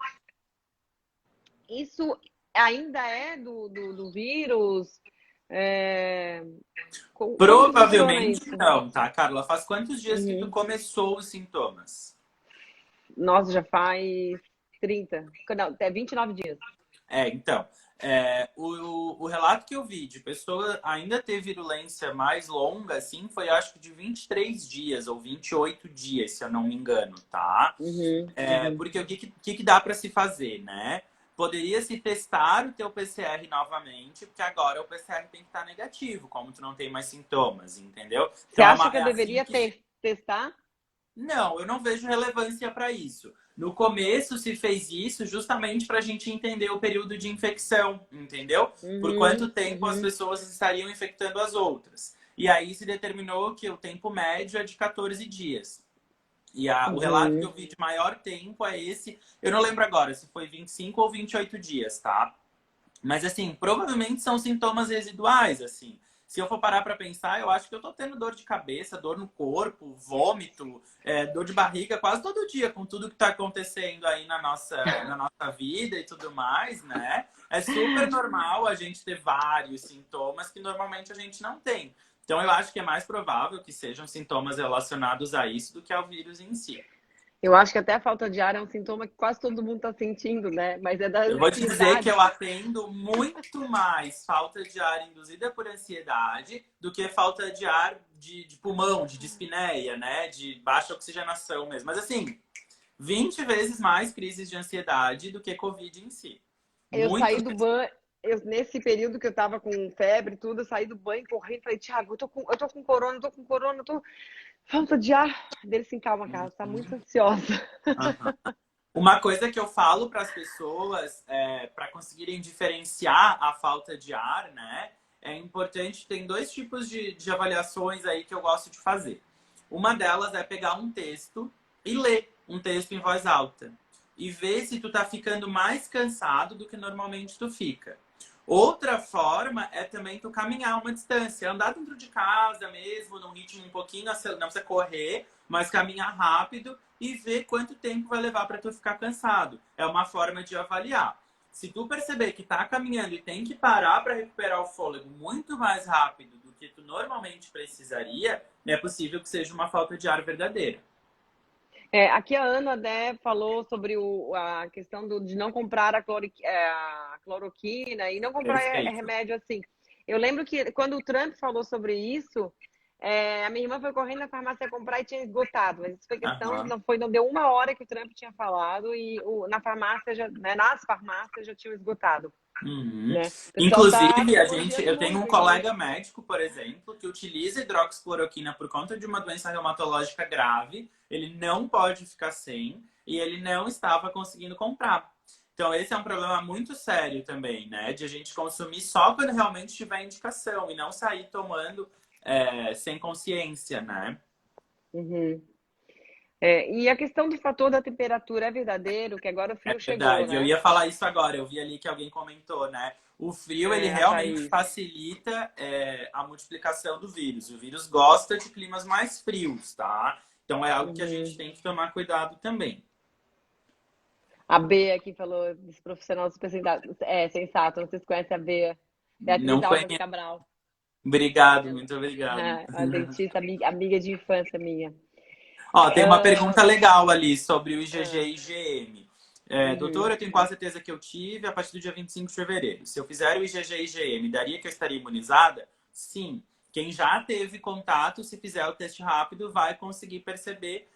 Isso ainda é do vírus? Provavelmente não, tá, Carla? Faz quantos dias que tu começou os sintomas? Nossa, já faz 30. Não, é 29 dias. Então. O relato que eu vi de pessoa ainda ter virulência mais longa, assim, foi acho que de 23 dias ou 28 dias, se eu não me engano, tá? Porque o que dá para se fazer, né? Poderia se testar o teu PCR novamente, porque agora o PCR tem que estar negativo, como tu não tem mais sintomas, entendeu? Você Então, acha que eu deveria testar? Não, eu não vejo relevância para isso. No começo se fez isso justamente para a gente entender o período de infecção, entendeu? Por quanto tempo as pessoas estariam infectando as outras. E aí se determinou que o tempo médio é de 14 dias. E o relato que eu vi de maior tempo é esse. Eu não lembro agora se foi 25 ou 28 dias, tá? Mas assim, provavelmente são sintomas residuais, assim. Se eu for parar para pensar, eu acho que eu tô tendo dor de cabeça, dor no corpo, vômito, dor de barriga quase todo dia, com tudo que tá acontecendo aí na nossa vida e tudo mais, né? É super normal a gente ter vários sintomas que normalmente a gente não tem. Então, eu acho que é mais provável que sejam sintomas relacionados a isso do que ao vírus em si. Eu acho que até a falta de ar é um sintoma que quase todo mundo está sentindo, né? Mas é da Eu vou te dizer que ansiedade. eu atendo muito mais falta de ar induzida por ansiedade do que falta de ar de pulmão, de dispneia, né? De baixa oxigenação mesmo. Mas assim, 20 vezes mais crises de ansiedade do que Covid em si. Eu Muito saí do mesmo. banho, nesse período que eu tava com febre e tudo, eu saí do banho correndo e falei, Thiago, eu tô com corona, eu tô com corona, eu tô falta de ar. Dele assim, calma, cara, você tá muito ansiosa. Aham. Uma coisa que eu falo para as pessoas, para conseguirem diferenciar a falta de ar, né? É importante, tem dois tipos de avaliações aí que eu gosto de fazer. Uma delas é pegar um texto e ler um texto em voz alta. E ver se tu tá ficando mais cansado do que normalmente tu fica. Outra forma é também tu caminhar uma distância, andar dentro de casa mesmo, num ritmo um pouquinho, não precisa correr, mas caminhar rápido e ver quanto tempo vai levar para tu ficar cansado. É uma forma de avaliar. Se tu perceber que tá caminhando e tem que parar para recuperar o fôlego muito mais rápido do que tu normalmente precisaria, é possível que seja uma falta de ar verdadeira. Aqui a Ana, né, falou sobre a questão de não comprar a cloroquina e não comprar Perfeito. remédio assim. Eu lembro que quando o Trump falou sobre isso, a minha irmã foi correndo na farmácia comprar e tinha esgotado. Mas isso foi questão, Aham. não deu uma hora que o Trump tinha falado e na farmácia nas farmácias já tinham esgotado, Uhum. né? O pessoal tá Inclusive, elogiando eu tenho um muito, hein? colega médico, por exemplo, que utiliza hidroxicloroquina por conta de uma doença reumatológica grave. Ele não pode ficar sem e ele não estava conseguindo comprar. Então, esse é um problema muito sério também, né? De a gente consumir só quando realmente tiver indicação e não sair tomando sem consciência, né? Uhum. E a questão do fator da temperatura é verdadeiro, que agora o É frio chegou, verdade. Eu né? ia falar isso agora. Eu vi ali que alguém comentou, né? O frio, ele A realmente Thaís. facilita a multiplicação do vírus. O vírus gosta de climas mais frios, tá? Então é algo que a gente Uhum. tem que tomar cuidado também. A Bea aqui falou desse profissional super sensato. Não sei se conhece a Bea. Beatriz Não Alves conheço. Cabral. Obrigado, Ela, muito obrigado. a dentista, amiga de infância minha. Ó, tem uma Ah, pergunta legal ali sobre o IgG ah, e IgM. Doutor, uhum. eu tenho quase certeza que eu tive a partir do dia 25 de fevereiro. Se eu fizer o IgG e IgM, daria que eu estaria imunizada? Sim. Quem já teve contato, se fizer o teste rápido, vai conseguir perceber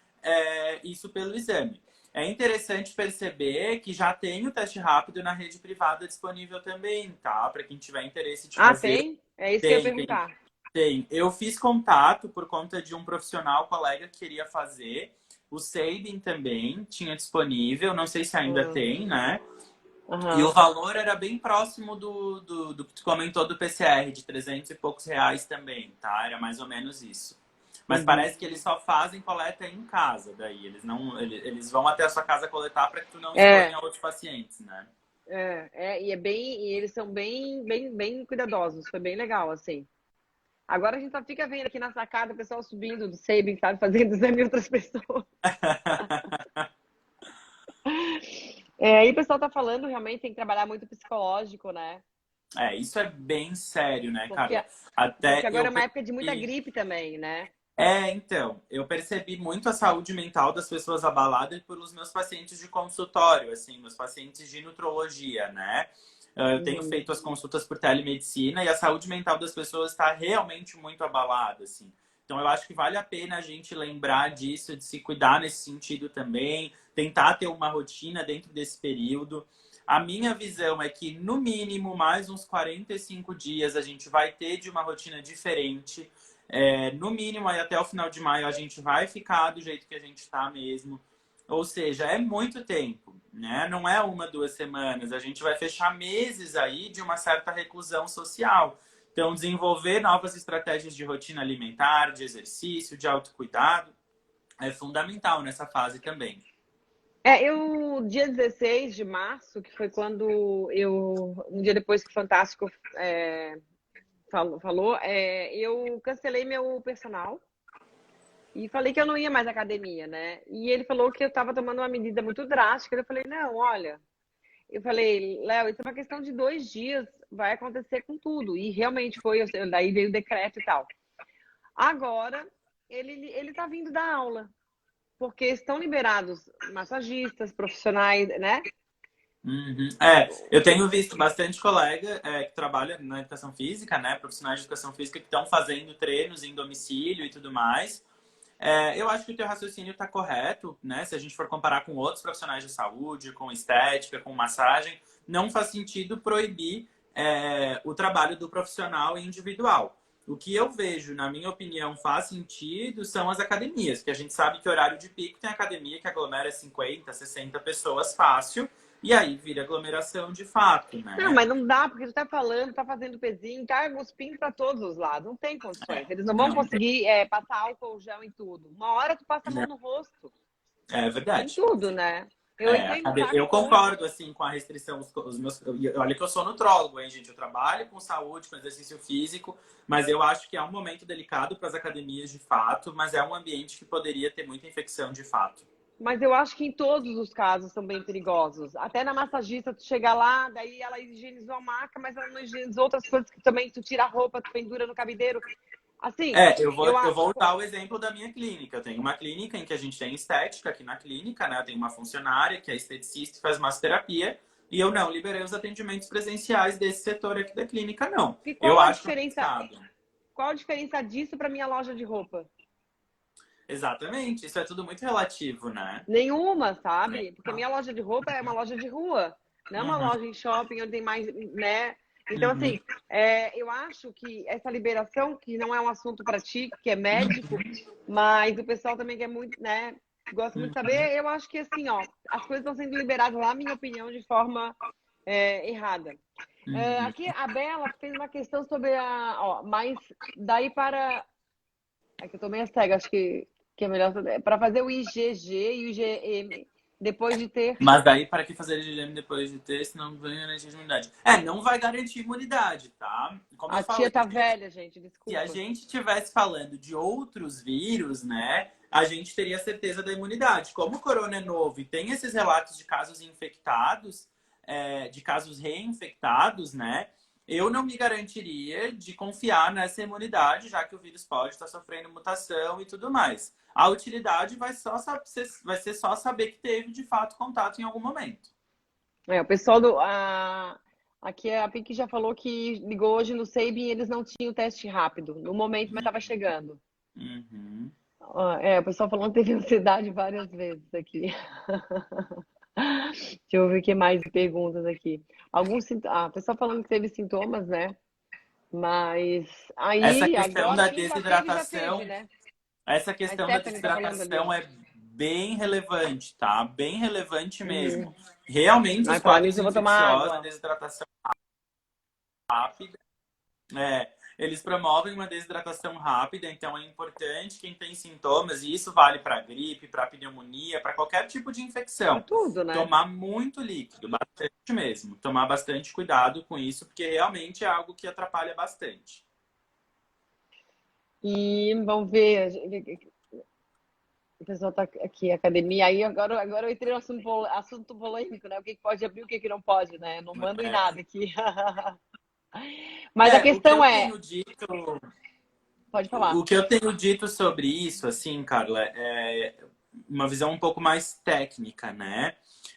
isso pelo exame. É interessante perceber que já tem o teste rápido na rede privada disponível também, tá? Para quem tiver interesse de fazer, Tem? É isso que eu ia tem. perguntar. Tem. Eu fiz contato por conta de um profissional, colega que queria fazer. O Sabin também tinha disponível, não sei se ainda Ah, tem, né? E o aham. valor era bem próximo do que tu comentou do PCR, de 300 e poucos reais também, tá? Era mais ou menos isso. Mas Uhum. parece que eles só fazem coleta em casa, daí. Eles não, eles vão até a sua casa coletar para que tu não É, exponha outros pacientes, né? e eles são bem cuidadosos. Foi bem legal, assim. Agora a gente só fica vendo aqui na sacada o pessoal subindo do Sabin, sabe? Fazendo exame em outras pessoas. E o pessoal tá falando, realmente tem que trabalhar muito psicológico, né? Isso é bem sério, né, Porque, Carla? porque Até agora eu é uma época de muita percebi. gripe também, né? Então, eu percebi muito a saúde mental das pessoas abaladas pelos meus pacientes de consultório, assim, meus pacientes de nutrologia, né? Eu tenho Uhum. feito as consultas por telemedicina e a saúde mental das pessoas está realmente muito abalada, assim. Então, eu acho que vale a pena a gente lembrar disso, de se cuidar nesse sentido também, tentar ter uma rotina dentro desse período. A minha visão é que, no mínimo, mais uns 45 dias a gente vai ter de uma rotina diferente. No mínimo, aí até o final de maio, a gente vai ficar do jeito que a gente está mesmo. Ou seja, é muito tempo, né? Não é uma, 2 semanas. A gente vai fechar meses aí de uma certa reclusão social. Então, desenvolver novas estratégias de rotina alimentar, de exercício, de autocuidado, é fundamental nessa fase também. Dia 16 de março, que foi quando um dia depois que o Fantástico falou, eu cancelei meu personal e falei que eu não ia mais à academia, né? E ele falou que eu estava tomando uma medida muito drástica. Eu falei, não, olha, eu falei, Léo, isso é uma questão de 2 dias, vai acontecer com tudo. E realmente foi, daí veio o decreto e tal. Agora, ele tá vindo dar aula, porque estão liberados massagistas, profissionais, né? Uhum. Eu tenho visto bastante colega que trabalha na educação física, né? Profissionais de educação física que estão fazendo treinos em domicílio e tudo mais. Eu acho que o teu raciocínio está correto, né? Se a gente for comparar com outros profissionais de saúde, com estética, com massagem, não faz sentido proibir o trabalho do profissional individual. O que eu vejo, na minha opinião, faz sentido são as academias, que a gente sabe que horário de pico tem academia que aglomera 50, 60 pessoas fácil, e aí vira aglomeração de fato, Não, né? mas não dá, porque tu tá falando, tá fazendo pezinho, tá cuspindo para todos os lados. Não tem condições. Eles não vão Não, conseguir passar álcool gel em tudo. Uma hora tu passa a mão no rosto. é Em verdade. tudo, né? Eu entrei no saco Eu hoje. concordo assim com a restrição. Olha que eu sou nutrólogo, hein, gente? Eu trabalho com saúde, com exercício físico, mas eu acho que é um momento delicado para as academias de fato, mas é um ambiente que poderia ter muita infecção de fato. Mas eu acho que em todos os casos são bem perigosos. Até na massagista, tu chega lá, daí ela higienizou a maca, mas ela não higienizou outras coisas que também tu tira a roupa, tu pendura no cabideiro. Assim, Eu vou dar o exemplo da minha clínica. Eu tenho uma clínica em que a gente tem estética aqui na clínica, né? Eu tenho uma funcionária que é esteticista e faz massoterapia, e eu não liberei os atendimentos presenciais desse setor aqui da clínica, não. e qual Eu a acho diferença? complicado. Qual a diferença disso para minha loja de roupa? Exatamente, isso é tudo muito relativo, né? Nenhuma, sabe? Porque a minha loja de roupa é uma loja de rua, não é uma Uhum, loja em shopping onde tem mais, né? Então, uhum. assim, eu acho que essa liberação, que não é um assunto para ti, que é médico, mas o pessoal também que é muito, né? Gosta muito de saber, eu acho que, assim, ó, as coisas estão sendo liberadas lá, minha opinião, de forma errada. Uhum. Aqui, a Bela fez uma questão sobre mas daí para... É que eu tô meio cega, acho que é melhor para fazer o IgG e o IgM depois de ter. Mas daí, para que fazer IgM depois de ter, se não vai garantir imunidade? Não vai garantir imunidade, tá? Como A eu tia falei, tá velha, gente, se a desculpa. gente estivesse falando de outros vírus, né, a gente teria certeza da imunidade. Como o corona é novo e tem esses relatos de casos infectados, de casos reinfectados, né, eu não me garantiria de confiar nessa imunidade, já que o vírus pode estar sofrendo mutação e tudo mais. A utilidade vai ser só saber que teve, de fato, contato em algum momento. O pessoal do. Aqui a Pink já falou que ligou hoje no Sabin e eles não tinham teste rápido no momento, mas estava chegando. Uhum. O pessoal falando que teve ansiedade várias vezes aqui. Deixa eu ver o que mais perguntas aqui. O pessoal falando que teve sintomas, né? Mas Essa aí, questão agora da quem já teve, já desidratação, teve, né? essa A questão da Stephanie tá falando ali, ó. desidratação é bem relevante, tá? Bem relevante Uhum. mesmo. Realmente, os Falar quadros nisso, eu vou tomar infecciosos, a água. desidratação rápida, eles promovem uma desidratação rápida, então é importante quem tem sintomas, e isso vale para gripe, para pneumonia, para qualquer tipo de Pra infecção. tudo, né? Tomar muito líquido, bastante mesmo. Tomar bastante cuidado com isso, porque realmente é algo que atrapalha bastante. E vamos ver. O pessoal tá aqui, academia. Aí agora eu entrei no assunto polêmico, né? O que pode abrir, o que não pode, né? Não mando em nada aqui. Mas a O que questão eu é. tenho dito, Pode falar. o que eu tenho dito sobre isso, assim, Carla, é uma visão um pouco mais técnica, né?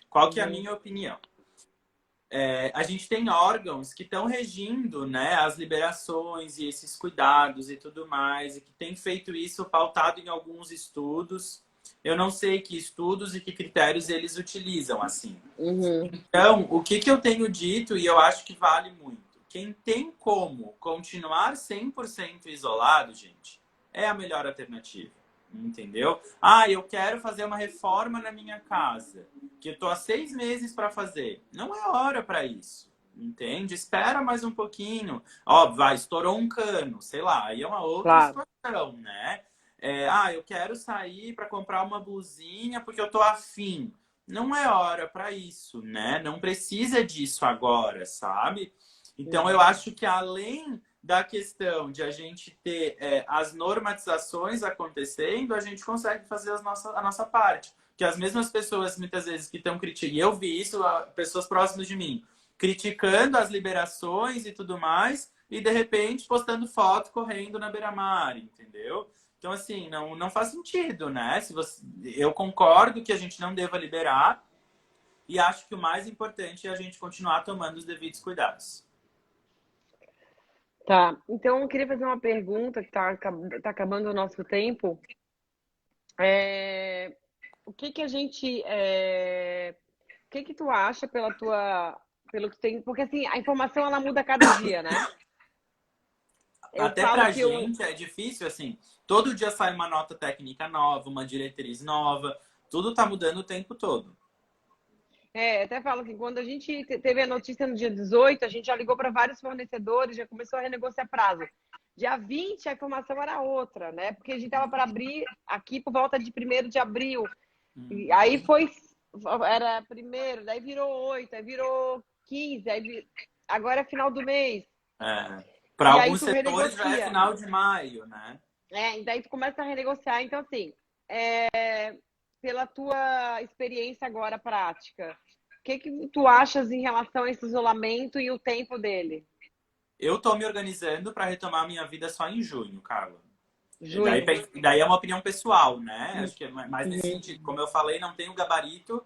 Qual que é a minha opinião? A gente tem órgãos que estão regindo, né, as liberações e esses cuidados e tudo mais, e que tem feito isso pautado em alguns estudos. Eu não sei que estudos e que critérios eles utilizam, assim. Uhum. Então, o que eu tenho dito, e eu acho que vale muito, quem tem como continuar 100% isolado, gente, é a melhor alternativa. Entendeu? Eu quero fazer uma reforma na minha casa, que eu tô há 6 meses para fazer. Não é hora para isso. Entende? Espera mais um pouquinho. Estourou um cano, sei lá, aí é uma outra Claro. situação, né? Eu quero sair para comprar uma blusinha porque eu tô afim. Não é hora para isso, né? Não precisa disso agora, sabe? Então eu acho que além da questão de a gente ter as normatizações acontecendo, a gente consegue fazer a nossa parte. Que as mesmas pessoas, muitas vezes, que estão criticando, e eu vi isso, pessoas próximas de mim, criticando as liberações e tudo mais, e de repente postando foto correndo na beira-mar, entendeu? Então, assim, não faz sentido, né? Eu concordo que a gente não deva liberar e acho que o mais importante é a gente continuar tomando os devidos cuidados. Tá, então eu queria fazer uma pergunta que tá acabando o nosso tempo. O que que a gente, o que que tu acha pelo que tem, porque assim, a informação ela muda a cada dia, né? Eu Até falo pra que eu, gente é difícil, assim, todo dia sai uma nota técnica nova, uma diretriz nova, tudo tá mudando o tempo todo. até falo que quando a gente teve a notícia no dia 18, a gente já ligou para vários fornecedores, já começou a renegociar prazo. Dia 20, a informação era outra, né? Porque a gente estava para abrir aqui por volta de 1º de abril. E aí era primeiro, daí virou 8, aí virou 15, agora é final do mês. Para E aí alguns tu setores já é renegocia. final de maio, né? E daí tu começa a renegociar. Então, assim, pela tua experiência agora prática, o que que tu achas em relação a esse isolamento e o tempo dele? Eu tô me organizando para retomar minha vida só em junho, Carla. Junho. Daí é uma opinião pessoal, né? Acho que é mais nesse Uhum. sentido. Como eu falei, não tenho gabarito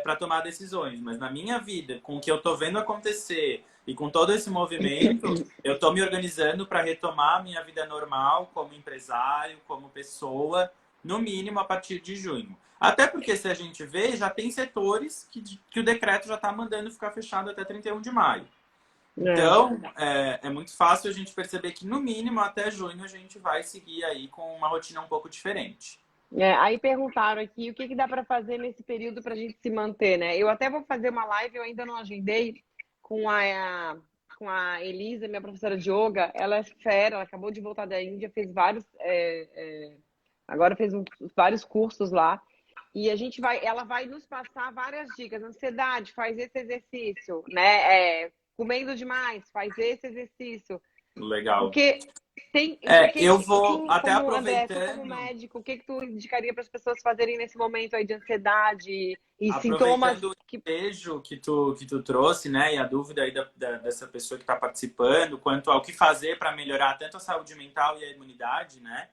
para tomar decisões, mas na minha vida, com o que eu tô vendo acontecer e com todo esse movimento, eu tô me organizando para retomar a minha vida normal como empresário, como pessoa, no mínimo a partir de junho. Até porque, se a gente vê, já tem setores que o decreto já está mandando ficar fechado até 31 de maio. Então, é muito fácil a gente perceber que, no mínimo, até junho, a gente vai seguir aí com uma rotina um pouco diferente. Aí perguntaram aqui o que que dá para fazer nesse período para a gente se manter, né? Eu até vou fazer uma live, eu ainda não agendei, com a Elisa, minha professora de yoga. Ela é fera, ela acabou de voltar da Índia, fez agora fez vários cursos lá. E ela vai nos passar várias dicas. Ansiedade, faz esse exercício, né? Comendo demais, faz esse exercício. Legal. Porque eu vou até como André, tu aproveitando. como médico, o que que tu indicaria para as pessoas fazerem nesse momento aí de ansiedade e sintomas Aproveitando o desejo que tu trouxe, né, e a dúvida aí dessa pessoa que está participando, quanto ao que fazer para melhorar tanto a saúde mental e a imunidade, né?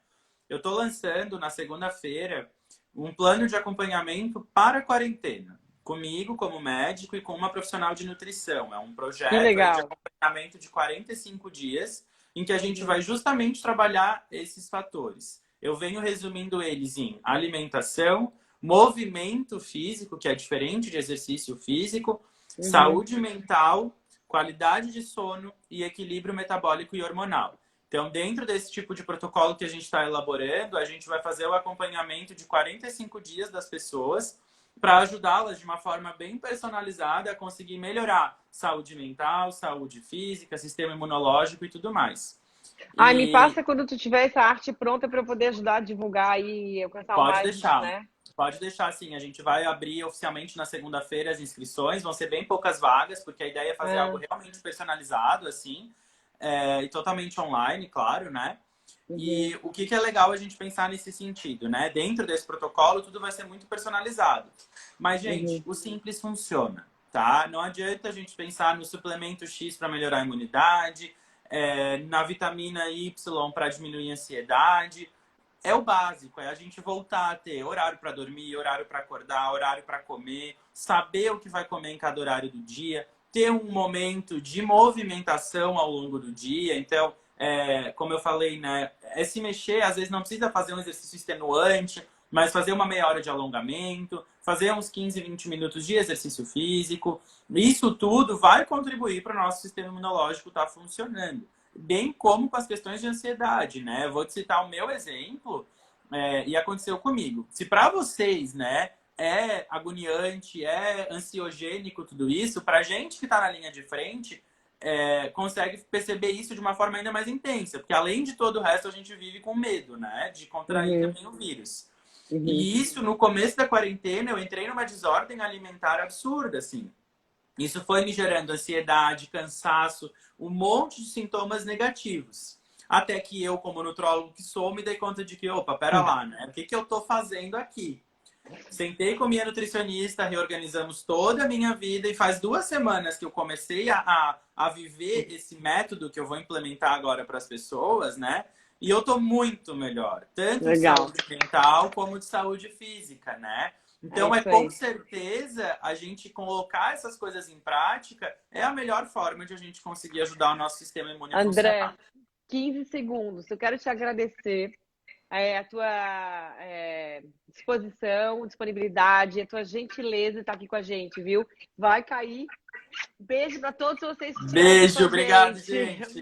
Eu estou lançando na segunda-feira um plano de acompanhamento para a quarentena, comigo como médico e com uma profissional de nutrição. É um projeto Que aí de legal. acompanhamento de 45 dias, em que a gente vai justamente trabalhar esses fatores. Eu venho resumindo eles em alimentação, movimento físico, que é diferente de exercício físico, saúde mental, qualidade de sono e equilíbrio metabólico e hormonal. Então, dentro desse tipo de protocolo que a gente está elaborando, a gente vai fazer o acompanhamento de 45 dias das pessoas para ajudá-las de uma forma bem personalizada a conseguir melhorar saúde mental, saúde física, sistema imunológico e tudo mais. Me passa quando tu tiver essa arte pronta para eu poder ajudar a divulgar e alcançar Pode mais, deixar. né? Pode deixar, sim. A gente vai abrir oficialmente na segunda-feira as inscrições. Vão ser bem poucas vagas, porque a ideia é fazer algo realmente personalizado, assim, e totalmente online, claro, né? E o que é legal a gente pensar nesse sentido, né? Dentro desse protocolo, tudo vai ser muito personalizado. Mas, gente, o simples funciona, tá? Não adianta a gente pensar no suplemento X para melhorar a imunidade, na vitamina Y para diminuir a ansiedade. É o básico, é a gente voltar a ter horário para dormir, horário para acordar, horário para comer, saber o que vai comer em cada horário do dia, ter um momento de movimentação ao longo do dia. Então, como eu falei, né, se mexer, às vezes não precisa fazer um exercício extenuante, mas fazer uma meia hora de alongamento, fazer uns 15, 20 minutos de exercício físico. Isso tudo vai contribuir para o nosso sistema imunológico estar funcionando. Bem como com as questões de ansiedade, né? Eu vou te citar o meu exemplo, e aconteceu comigo. Se para vocês, né, é agoniante, é ansiogênico tudo isso, para gente que está na linha de frente, consegue perceber isso de uma forma ainda mais intensa, porque além de todo o resto, a gente vive com medo, né, de contrair também o vírus. E isso, no começo da quarentena, eu entrei numa desordem alimentar absurda, assim. Isso foi me gerando ansiedade, cansaço, um monte de sintomas negativos. Até que eu, como nutrólogo que sou, me dei conta de que, opa, pera lá, né? O que eu tô fazendo aqui? Sentei com minha nutricionista, reorganizamos toda a minha vida e faz 2 semanas que eu comecei a viver esse método que eu vou implementar agora para as pessoas, né? E eu tô muito melhor, tanto de Legal. saúde mental como de saúde física, né? Então, É isso com aí. certeza, a gente colocar essas coisas em prática é a melhor forma de a gente conseguir ajudar o nosso sistema imune a André, funcionar. 15 segundos. Eu quero te agradecer a tua disposição, disponibilidade, a tua gentileza de estar aqui com a gente, viu? Vai cair. Beijo para todos vocês que estiveram aqui com Beijo, a obrigado, gente. gente.